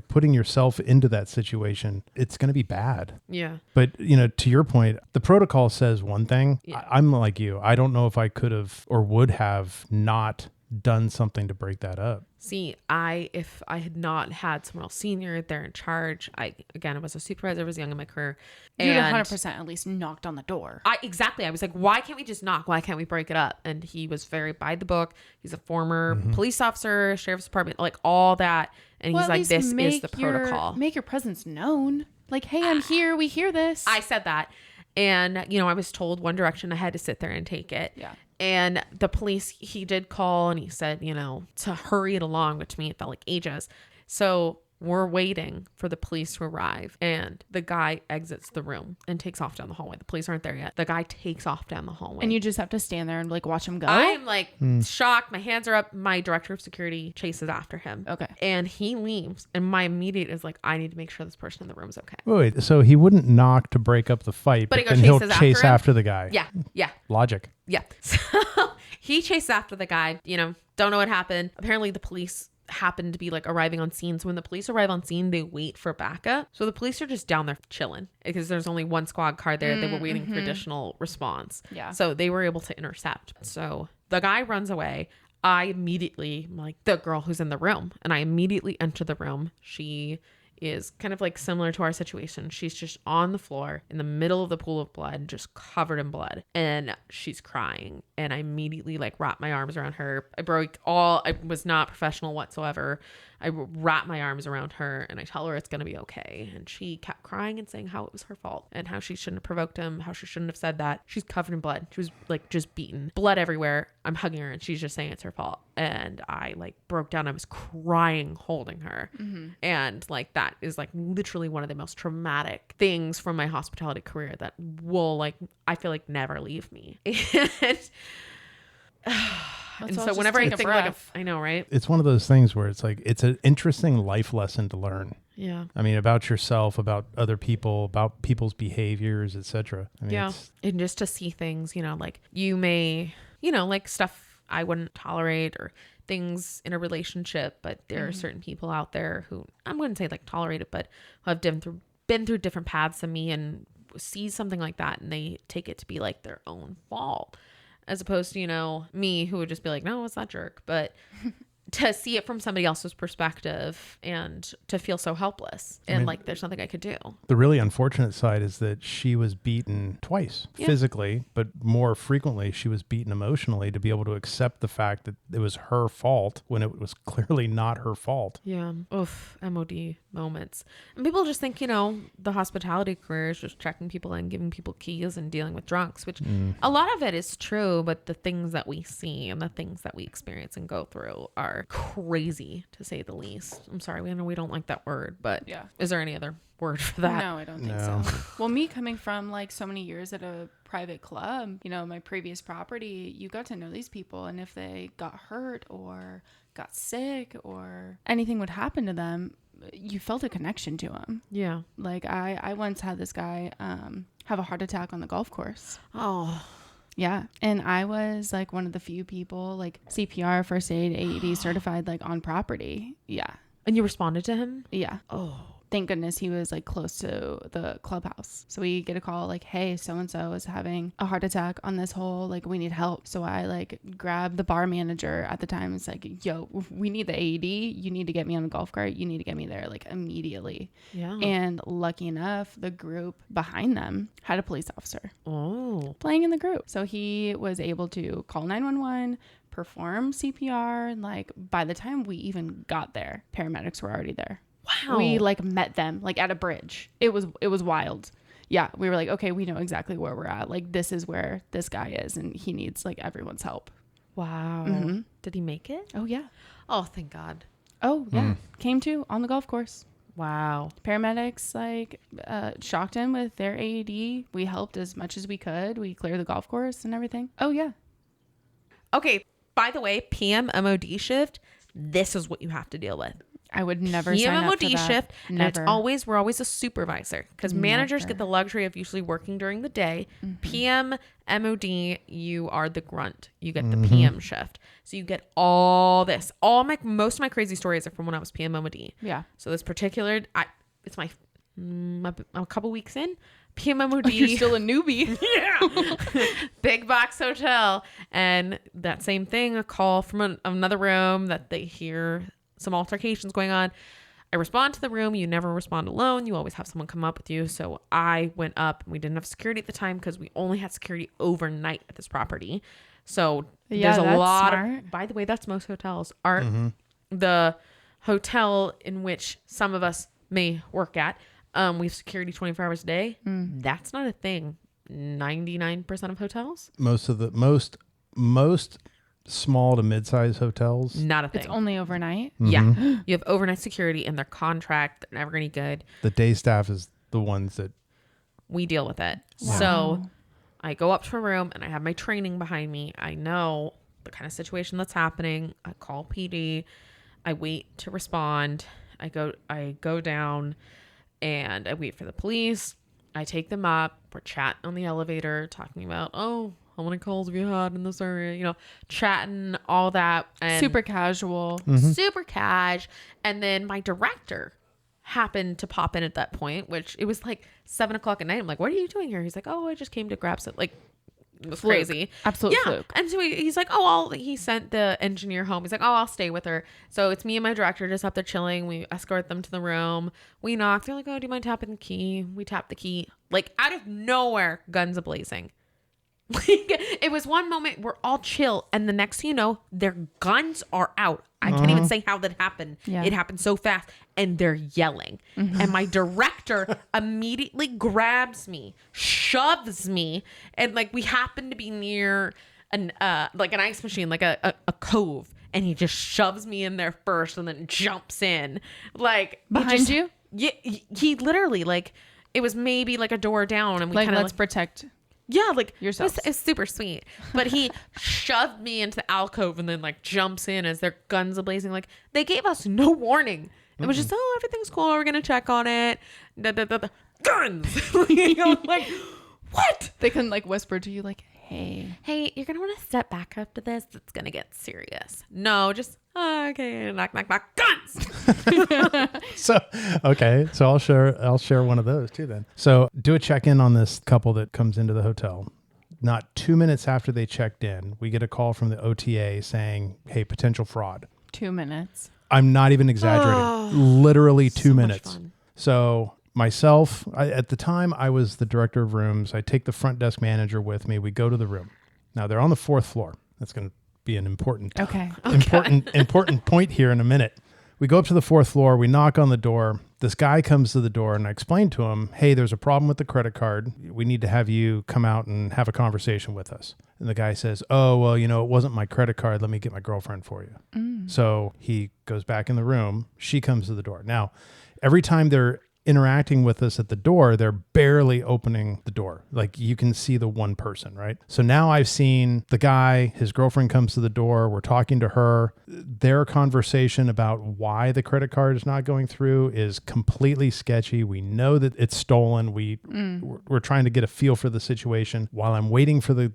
putting yourself into that situation, it's going to be bad. Yeah. But, to your point, the protocol says one thing. Yeah. I'm like you. I don't know if I could have or would have not done something to break that up. See, if I had not had someone else senior there in charge, I was a supervisor, I was young in my career. You'd 100% at least knocked on the door. Exactly. I was like, why can't we just knock? Why can't we break it up? And he was very by the book. He's a former police officer, sheriff's department, like all that. And he's like, this is the protocol. Make your presence known. Like, hey, I'm here. We hear this. I said that. And, I was told one direction. I had to sit there and take it. Yeah. And the police, he did call and he said, to hurry it along, which to me, it felt like ages. So we're waiting for the police to arrive, and the guy exits the room and takes off down the hallway. The police aren't there yet. The guy takes off down the hallway. And you just have to stand there and watch him go? I'm shocked. My hands are up. My director of security chases after him. Okay. And he leaves. And my immediate is like, I need to make sure this person in the room is okay. Wait, so he wouldn't knock to break up the fight, but then he'll chase after the guy. Yeah. Yeah. Logic. Yeah. So he chases after the guy, don't know what happened. Apparently the police happened to be arriving on scene. So when the police arrive on scene, they wait for backup. So the police are just down there chilling because there's only one squad car there. They were waiting for additional response. Yeah. So they were able to intercept. So the guy runs away. I immediately, I'm like, the girl who's in the room, and I immediately enter the room. She is kind of like similar to our situation. She's just on the floor in the middle of the pool of blood, just covered in blood, and she's crying. And I immediately like wrapped my arms around her. I was not professional whatsoever. I wrap my arms around her and I tell her it's going to be okay. And she kept crying and saying how it was her fault and how she shouldn't have provoked him, how she shouldn't have said that. She's covered in blood. She was like just beaten, blood everywhere. I'm hugging her and she's just saying it's her fault. And I like broke down. I was crying, holding her. Mm-hmm. And like, that is like literally one of the most traumatic things from my hospitality career that will like, I feel like never leave me. And so whenever I think like I know, right? It's one of those things where it's like, it's an interesting life lesson to learn. Yeah. I mean, about yourself, about other people, about people's behaviors, etc. I mean, yeah. And just to see things, like you may, like stuff I wouldn't tolerate or things in a relationship, but there are certain people out there who I wouldn't say like tolerate it, but who have been through different paths than me and see something like that and they take it to be like their own fault. As opposed to, me who would just be like, no, it's that jerk. But to see it from somebody else's perspective and to feel so helpless and like there's nothing I could do. The really unfortunate side is that she was beaten twice physically, but more frequently she was beaten emotionally to be able to accept the fact that it was her fault when it was clearly not her fault. Yeah. Oof. MOD moments. And people just think, the hospitality career is just checking people in, giving people keys and dealing with drunks, which a lot of it is true, but the things that we see and the things that we experience and go through are crazy to say the least. I'm sorry, we know we don't like that word, but is there any other word for that? No, I don't think so. Well, me coming from like so many years at a private club, my previous property, you got to know these people, and if they got hurt or got sick or anything would happen to them, you felt a connection to them. Yeah. Like I once had this guy have a heart attack on the golf course. Oh. Yeah. And I was like one of the few people like CPR, first aid, AED certified like on property. Yeah. And you responded to him? Yeah. Oh. Thank goodness he was like close to the clubhouse. So we get a call like, hey, so-and-so is having a heart attack on this hole. Like we need help. So I like grab the bar manager at the time. It's like, yo, we need the AED. You need to get me on a golf cart. You need to get me there like immediately. Yeah. And lucky enough, the group behind them had a police officer playing in the group. So he was able to call 911, perform CPR. And like by the time we even got there, paramedics were already there. Wow. We like met them like at a bridge. It was wild. Yeah. We were like, okay, we know exactly where we're at. Like this is where this guy is and he needs like everyone's help. Wow. Mm-hmm. Did he make it? Oh yeah. Oh, thank God. Oh yeah. Came to on the golf course. Wow. Paramedics like shocked him with their AED. We helped as much as we could. We cleared the golf course and everything. Oh yeah. Okay. By the way, PM MOD shift, this is what you have to deal with. I would never sign up for that. shift, never. And we're always a supervisor because managers get the luxury of usually working during the day. Mm-hmm. PM, MOD, you are the grunt. You get the PM shift. So you get all this. Most of my crazy stories are from when I was PM MOD. Yeah. So this particular, it's a couple weeks in. PM MOD. You're still a newbie. Yeah. Big box hotel. And that same thing, a call from another room that they hear some altercations going on. I respond to the room. You never respond alone. You always have someone come up with you. So I went up. We didn't have security at the time because we only had security overnight at this property. So there's a lot of, by the way, that's most hotels are the hotel in which some of us may work at. We have security 24 hours a day. That's not a thing. 99% of hotels. Most small to mid-sized hotels, not a thing. It's only overnight. Yeah. You have overnight security in their contract. They're never any good. The day staff is the ones that we deal with it. Wow. So I go up to a room and I have my training behind me. I know the kind of situation that's happening. I call PD. I wait to respond. I go down and I wait for the police. I take them up. We're chatting on the elevator, talking about, how many calls have you had in this area? Chatting, all that. And super casual. Super cash. And then my director happened to pop in at that point, which it was like 7:00 at night. I'm like, what are you doing here? He's like, I just came to grab some. Like, It was fluke. crazy. Absolute fluke. And so he's like, he sent the engineer home. He's like, I'll stay with her. So it's me and my director just up there chilling. We escort them to the room. We knock. They're like, oh, do you mind tapping the key? We tap the key. Like out of nowhere, guns a-blazing. It was one moment we're all chill, and the next thing you know, their guns are out. I can't even say how that happened. Yeah. It happened so fast, and they're yelling. And my director immediately grabs me, shoves me, and like we happen to be near an ice machine, like a cove, and he just shoves me in there first, and then jumps in, like behind you. Yeah, he literally like it was maybe like a door down, and we like kind of let's protect. Yeah, like yourself. It's super sweet. But he shoved me into the alcove and then like jumps in as their guns a-blazing. Like they gave us no warning. It was just, everything's cool. We're gonna check on it. Guns. Like what? They couldn't like whisper to you like, hey, you're gonna want to step back up to this. It's gonna get serious. No, just okay. Knock, knock, knock. Guns. So I'll share one of those too then. So do a check-in on this couple that comes into the hotel. Not 2 minutes after they checked in, we get a call from the OTA saying, hey, potential fraud. 2 minutes. I'm not even exaggerating. Literally 2 minutes. So myself, at the time I was the director of rooms. I take the front desk manager with me. We go to the room. Now they're on the 4th floor. That's going to be an important point here in a minute. We go up to the 4th floor. We knock on the door. This guy comes to the door, and I explain to him, hey, there's a problem with the credit card. We need to have you come out and have a conversation with us. And the guy says, oh, well, it wasn't my credit card. Let me get my girlfriend for you. So he goes back in the room. She comes to the door. Now, every time they're interacting with us at the door, they're barely opening the door. Like you can see the one person, right? So now I've seen the guy, his girlfriend comes to the door. We're talking to her. Their conversation about why the credit card is not going through is completely sketchy. We know that it's stolen. We're trying to get a feel for the situation while I'm waiting for the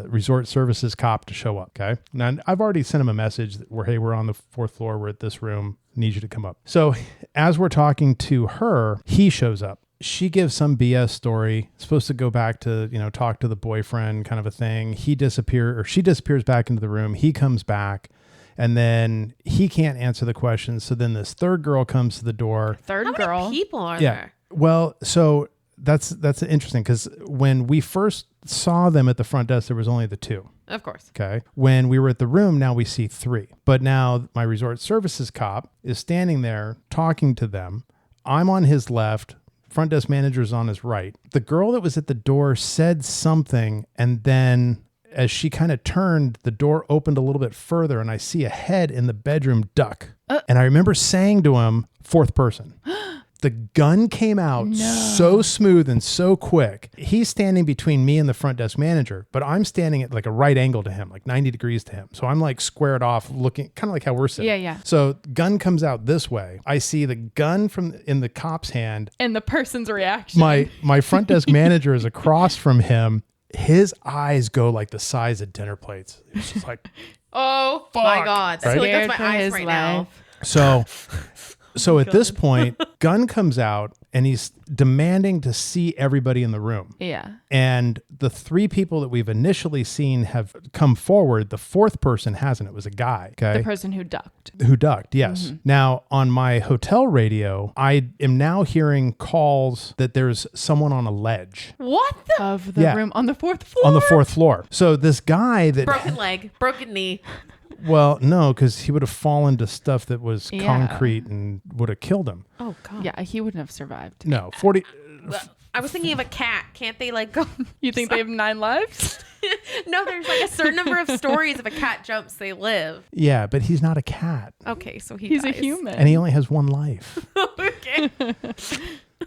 resort services cop to show up. Okay. Now I've already sent him a message where, hey, we're on the 4th floor. We're at this room. Need you to come up. So as we're talking to her, he shows up. She gives some BS story, supposed to go back to, talk to the boyfriend kind of a thing. She disappears back into the room. He comes back and then he can't answer the questions. So then this third girl comes to the door. How many people are there? Well, so that's interesting because when we first saw them at the front desk, there was only the 2. Of course. Okay. When we were at the room, now we see 3. But now my resort services cop is standing there talking to them. I'm on his left. Front desk manager's on his right. The girl that was at the door said something, and then as she kind of turned, the door opened a little bit further, and I see a head in the bedroom duck. And I remember saying to him, 4th person. The gun came out so smooth and so quick. He's standing between me and the front desk manager, but I'm standing at like a right angle to him, like 90 degrees to him. So I'm like squared off looking kind of like how we're sitting. Yeah. So gun comes out this way. I see the gun in the cop's hand. And the person's reaction. My front desk manager is across from him. His eyes go like the size of dinner plates. It's just like, oh fuck, my God. Right? That's my eyes right now. So at this point, gun comes out and he's demanding to see everybody in the room. Yeah. And the 3 people that we've initially seen have come forward. The 4th person hasn't. It was a guy. Okay. The person who ducked. Yes. Mm-hmm. Now, on my hotel radio, I am now hearing calls that there's someone on a ledge. What the? Of the room on the 4th floor? On the 4th floor. So this guy that... Broken leg, broken knee. Well, no, because he would have fallen to stuff that was concrete and would have killed him. Oh, God. Yeah, he wouldn't have survived. No, 40... I was thinking of a cat. Can't they like go... You think they have 9 lives? No, there's like a certain number of stories. If a cat jumps, they live. Yeah, but he's not a cat. Okay, so he's dies. A human. And he only has 1 life. Okay.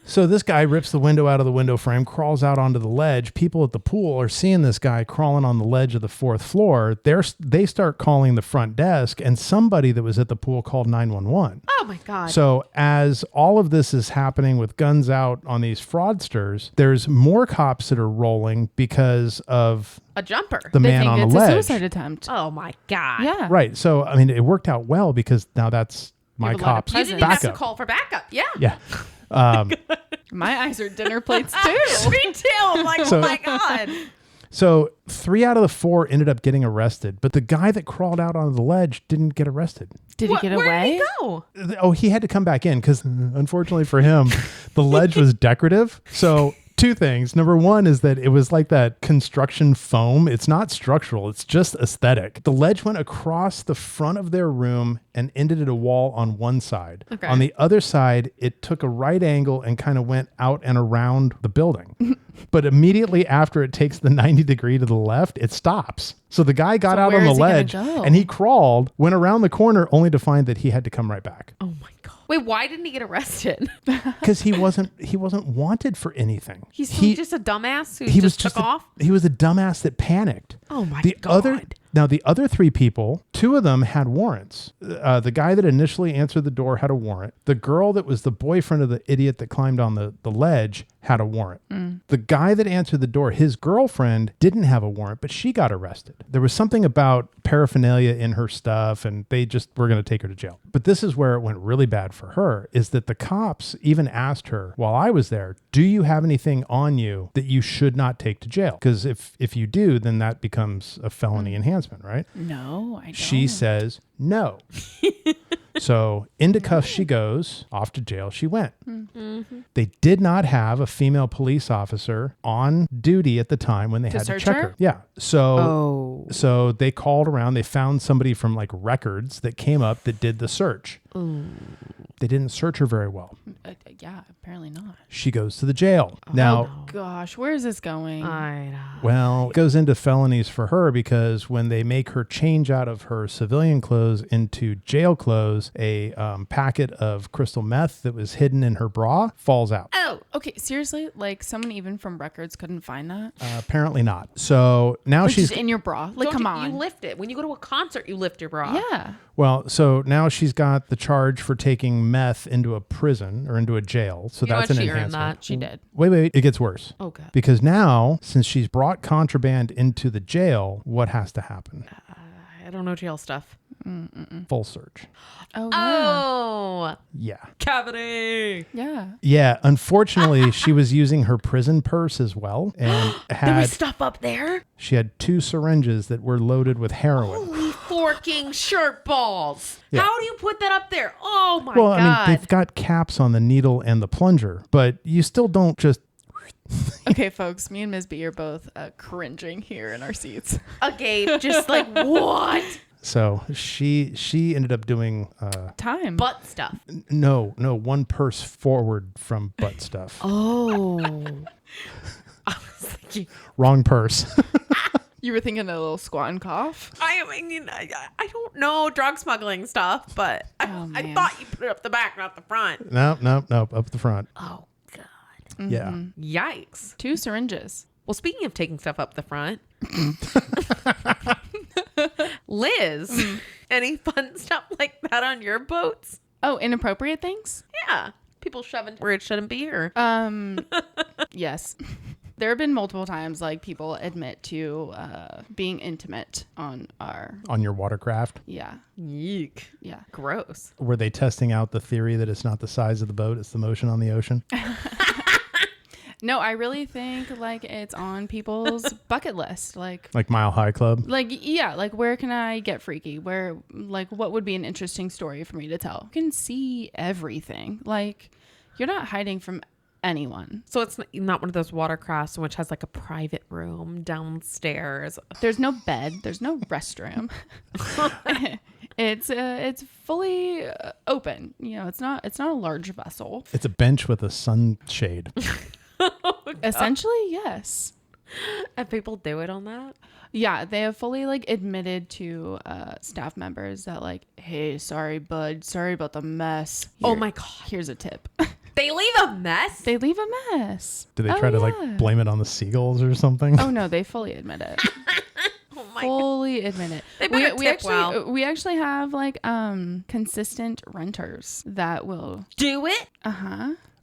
So this guy rips the window out of the window frame, crawls out onto the ledge. People at the pool are seeing this guy crawling on the ledge of the 4th floor. They start calling the front desk, and somebody that was at the pool called 911. Oh my God. So as all of this is happening with guns out on these fraudsters, there's more cops that are rolling because of a jumper. The man on the ledge. It's a suicide attempt. Oh my God. Yeah. Right. So, I mean, it worked out well because now that's my cop's backup. You didn't even have to call for backup. Yeah. Yeah. My eyes are dinner plates too. Me too. I'm like, oh my God. So 3 out of the 4 ended up getting arrested, but the guy that crawled out onto the ledge didn't get arrested. Did he get away? Where did he go? Oh, he had to come back in because unfortunately for him, the ledge was decorative. So 2 things. Number 1 is that it was like that construction foam. It's not structural. It's just aesthetic. The ledge went across the front of their room and ended at a wall on one side. Okay. On the other side, it took a right angle and kind of went out and around the building. But immediately after it takes the 90 degree to the left, it stops. So the guy got out on the ledge and he crawled, went around the corner only to find that he had to come right back. Oh my God. Wait, why didn't he get arrested? Because he wasn't wanted for anything. He's just a dumbass who just took off? He was a dumbass that panicked. Oh my God. Now, the other 3 people, 2 of them had warrants. The guy that initially answered the door had a warrant. The girl that was the boyfriend of the idiot that climbed on the ledge had a warrant. The guy that answered the door, his girlfriend didn't have a warrant, but she got arrested. There was something about paraphernalia in her stuff, and they just were going to take her to jail. But this is where it went really bad for her, is that the cops even asked her while I was there, do you have anything on you that you should not take to jail? Because if you do, then that becomes a felony enhancement, right? No, I don't. She says no. So into cuffs she goes, off to jail she went. Mm-hmm. They did not have a female police officer on duty at the time when they had to check her. Yeah. So they called around. They found somebody from like records that came up that did the search. Ooh. They didn't search her very well. Yeah, apparently not. She goes to the jail. Now, gosh, where is this going? I know. Well, it goes into felonies for her because when they make her change out of her civilian clothes into jail clothes, a packet of crystal meth that was hidden in her bra falls out. Oh, okay. Seriously? Like someone even from records couldn't find that? Apparently not. So now she's in your bra. Like, come on. You lift it. When you go to a concert, you lift your bra. Yeah. Well, so now she's got the charge for taking meth into a prison or into a jail. So that's an enhancement. That. She did. Wait. It gets worse. Okay. Because now, since she's brought contraband into the jail, what has to happen? I don't know jail stuff. Full search. Oh. Yeah. Cavity. Yeah. Yeah. Unfortunately, she was using her prison purse as well. And there was stuff up there? She had 2 syringes that were loaded with heroin. Holy forking shirt balls. Yeah. How do you put that up there? Oh my God. Well, I mean, they've got caps on the needle and the plunger, but you still don't just... Okay, folks, me and Ms. B are both cringing here in our seats. Okay, just like, what? So she ended up doing... time. Butt stuff. No, 1 purse forward from butt stuff. Oh. I was thinking... Wrong purse. You were thinking a little squat and cough? I mean, I don't know drug smuggling stuff, but I thought you put it up the back, not the front. No, up the front. Oh, God. Mm-hmm. Yeah. Yikes. 2 syringes. Well, speaking of taking stuff up the front, Liz, any fun stuff like that on your boats? Oh, inappropriate things? Yeah. People shoving where it shouldn't be, or? Yes. There have been multiple times like people admit to being intimate on your watercraft. Yeah. Yeek. Yeah. Gross. Were they testing out the theory that it's not the size of the boat, it's the motion on the ocean? No, I really think like it's on people's bucket list. Like Mile High Club? Like, yeah, like where can I get freaky? Where, like, what would be an interesting story for me to tell? You can see everything. Like, you're not hiding from anyone. So it's not one of those watercrafts which has like a private room downstairs. There's no bed. There's no restroom. It's fully open. You know, it's not a large vessel. It's a bench with a sunshade. Essentially, yes. And people do it on that? Yeah, they have fully like admitted to staff members that like, hey, sorry, bud, sorry about the mess. Oh my God. Here's a tip. They leave a mess? They leave a mess. Do they try to like blame it on the seagulls or something? Oh no, they fully admit it. Oh my fully God. Admit it. They better tip well. We actually have like consistent renters that will do it.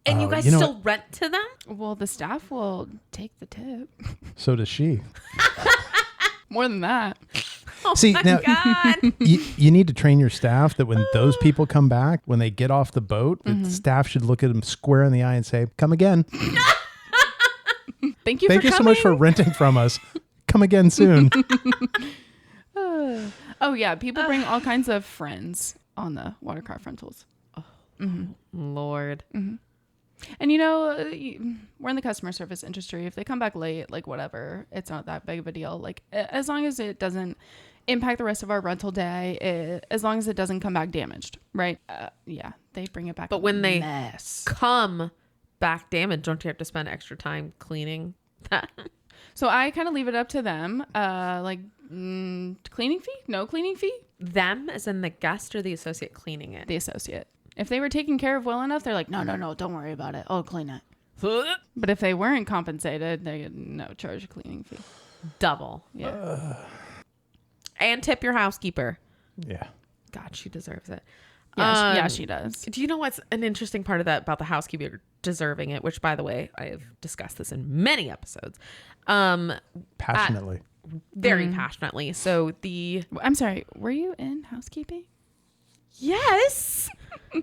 And you guys still rent to them? Well, the staff will take the tip. So does she. More than that. Oh See, my now, God. you need to train your staff that when those people come back, when they get off the boat, the staff should look at them square in the eye and say, come again. Thank you so much for renting from us. come again soon. Oh yeah, people bring all kinds of friends on the watercraft rentals. Oh, Lord. Mm-hmm. And we're in the customer service industry. If they come back late, like whatever, it's not that big of a deal. Like as long as it doesn't impact the rest of our rental day, as long as it doesn't come back damaged, right? Yeah, they bring it back. But when they come back damaged, don't you have to spend extra time cleaning that? So I kind of leave it up to them. Cleaning fee? No cleaning fee? Them as in the guest or the associate cleaning it? The associate. If they were taken care of well enough, they're like, no, don't worry about it. I'll clean it. But if they weren't compensated, they get no charge a cleaning fee. Double. Yeah. And tip your housekeeper. Yeah. God, she deserves it. Yeah, she does. Do you know what's an interesting part of that about the housekeeper deserving it? Which, by the way, I have discussed this in many episodes. Passionately. Very passionately. So I'm sorry. Were you in housekeeping? Yes.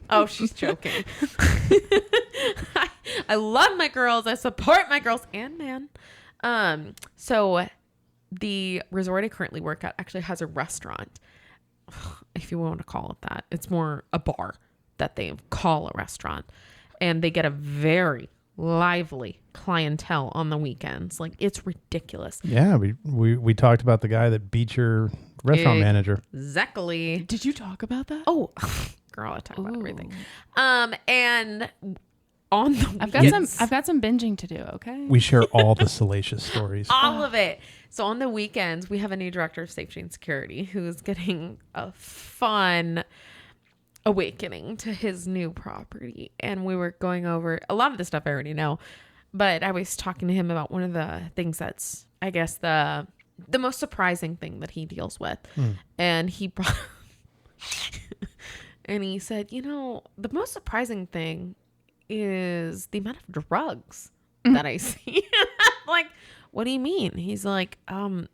Oh, she's joking. I love my girls. I support my girls and man. So the resort I currently work at actually has a restaurant, if you want to call it that. It's more a bar that they call a restaurant, and they get a very lively clientele on the weekends. Like, it's ridiculous. Yeah, we talked about the guy that beat your restaurant manager. Exactly. Did you talk about that? Oh, girl, I talk about everything. And on the I've got some binging to do, okay? We share all the salacious stories. All of it. So on the weekends, we have a new director of safety and security who's getting a fun awakening to his new property. And we were going over a lot of the stuff I already know, but I was talking to him about one of the things that's, I guess, the most surprising thing that he deals with. And he brought and he said, the most surprising thing is the amount of drugs that I see. Like, what do you mean? He's like,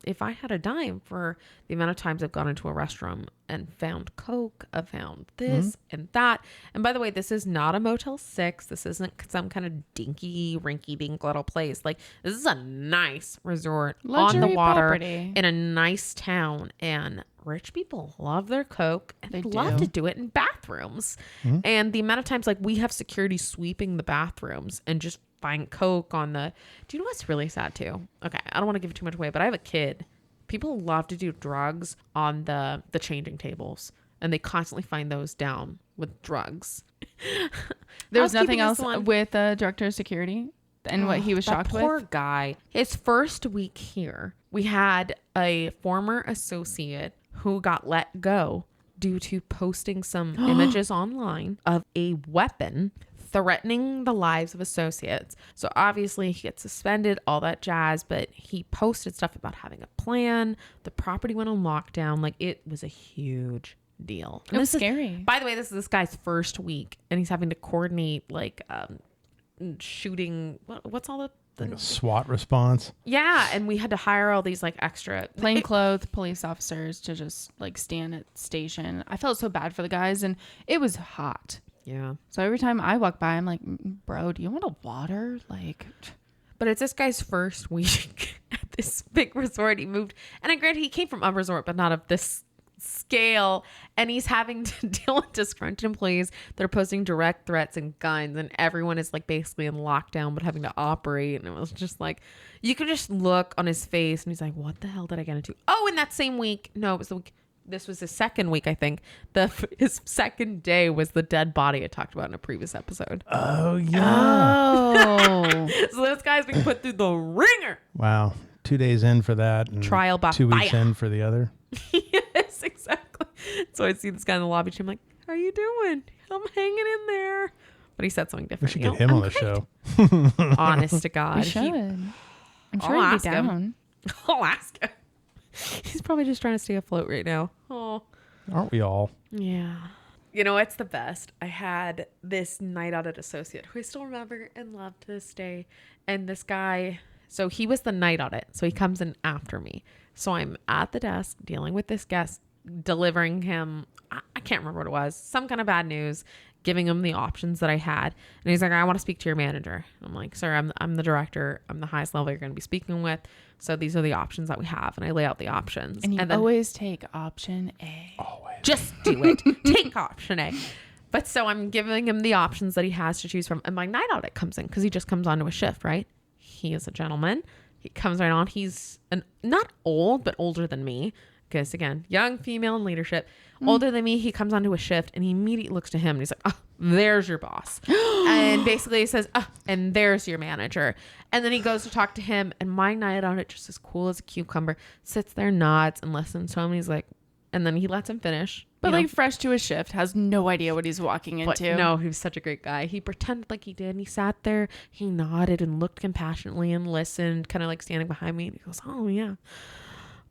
if I had a dime for the amount of times I've gone into a restroom and found coke, I've found this and that. And by the way, this is not a Motel 6. This isn't some kind of dinky, rinky-dink little place. Like, this is a nice resort Luxury on the water property. in a nice town. And rich people love their coke and they love do. to do it in bathrooms. And the amount of times, like, we have security sweeping the bathrooms and just find coke on the... Do you know what's really sad too? Okay, I don't want to give too much away, but I have a kid. People love to do drugs on the changing tables, and they constantly find those down with drugs. There was nothing else with the director of security and what he was shocked with? Poor guy. His first week here, we had a former associate who got let go due to posting some images online of a weapon threatening the lives of associates. So obviously he gets suspended, all that jazz, but he posted stuff about having a plan. The property went on lockdown. Like, it was a huge deal. And it was scary. By the way, this is this guy's first week, and he's having to coordinate like shooting. What's all the like a SWAT response? Yeah, and we had to hire all these like extra plainclothes police officers to just like stand at station. I felt so bad for the guys, and it was hot. Yeah. So every time I walk by, I'm like, bro, do you want a water? Like, but it's this guy's first week at this big resort. He moved, and granted, he came from a resort, but not of this scale. And he's having to deal with disgruntled employees that are posting direct threats and guns, and everyone is like basically in lockdown, but having to operate. And it was just like, you could just look on his face, and he's like, what the hell did I get into? Oh, in that same week, no, it was the week. This was his second week, I think. His second day was the dead body I talked about in a previous episode. Oh, yeah. Oh. So this guy's being put through the ringer. Wow. 2 days in for that. And trial by 2 weeks fire. in for the other. Yes, exactly. So I see this guy in the lobby. I'm like, how are you doing? I'm hanging in there. But he said something We different. should get him on the show. Honest to God. we should. I'm sure I'll he'd ask be him. down. I'll ask him. He's probably just trying to stay afloat right now. Oh. Aren't we all? Yeah. You know, it's the best. I had this night out at associate who I still remember and love to this day. And this guy, so he was the night audit. So he comes in after me. So I'm at the desk dealing with this guest, delivering him, I can't remember what it was, some kind of bad news, giving him the options that I had. And he's like, I want to speak to your manager. I'm like, sir, I'm the director. I'm the highest level you're going to be speaking with. So these are the options that we have. And I lay out the options. And you always take option A. Always. Just do it. Take option A. But so I'm giving him the options that he has to choose from. And my night audit comes in because he just comes onto a shift, right? He is a gentleman. He comes right on. He's not old, but older than me. Because again, young female in leadership, older than me. He comes onto a shift and he immediately looks to him and he's like, oh, there's your boss. And basically he says, oh, and there's your manager. And then he goes to talk to him, and my night audit, just as cool as a cucumber, sits there, nods and listens to him. And he's like, and then he lets him finish. But like fresh to his shift, has no idea what he's walking into. No, he was such a great guy. He pretended like he did. And he sat there, he nodded and looked compassionately and listened, kind of like standing behind me. And he goes, oh yeah.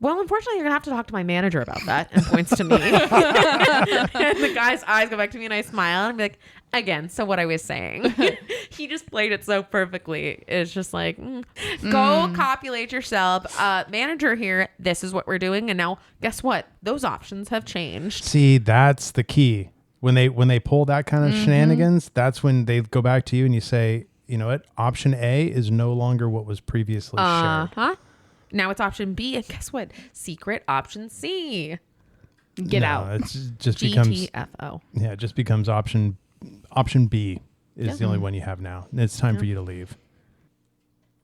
Well, unfortunately, you're going to have to talk to my manager about that, and points to me. And the guy's eyes go back to me and I smile and be like, again, so what I was saying. He just played it so perfectly. It's just like, go copulate yourself. Manager here, this is what we're doing. And now guess what? Those options have changed. See, that's the key. When they pull that kind of shenanigans, that's when they go back to you and you say, you know what? Option A is no longer what was previously shared. Now it's option B, and guess what? Secret option C. Get out. It's just becomes GTFO. Yeah, it just becomes option B is the only one you have now. And it's time for you to leave.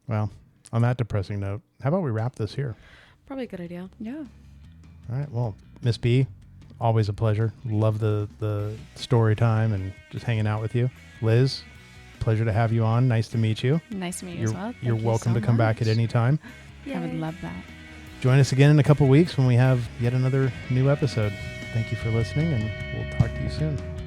Well, on that depressing note, how about we wrap this here? Probably a good idea. Yeah. All right. Well, Miss B, always a pleasure. Love the story time and just hanging out with you. Liz, pleasure to have you on. Nice to meet you. Nice to meet you as well. You're welcome to come back at any time. Yay. I would love that. Join us again in a couple weeks when we have yet another new episode. Thank you for listening, and we'll talk to you soon.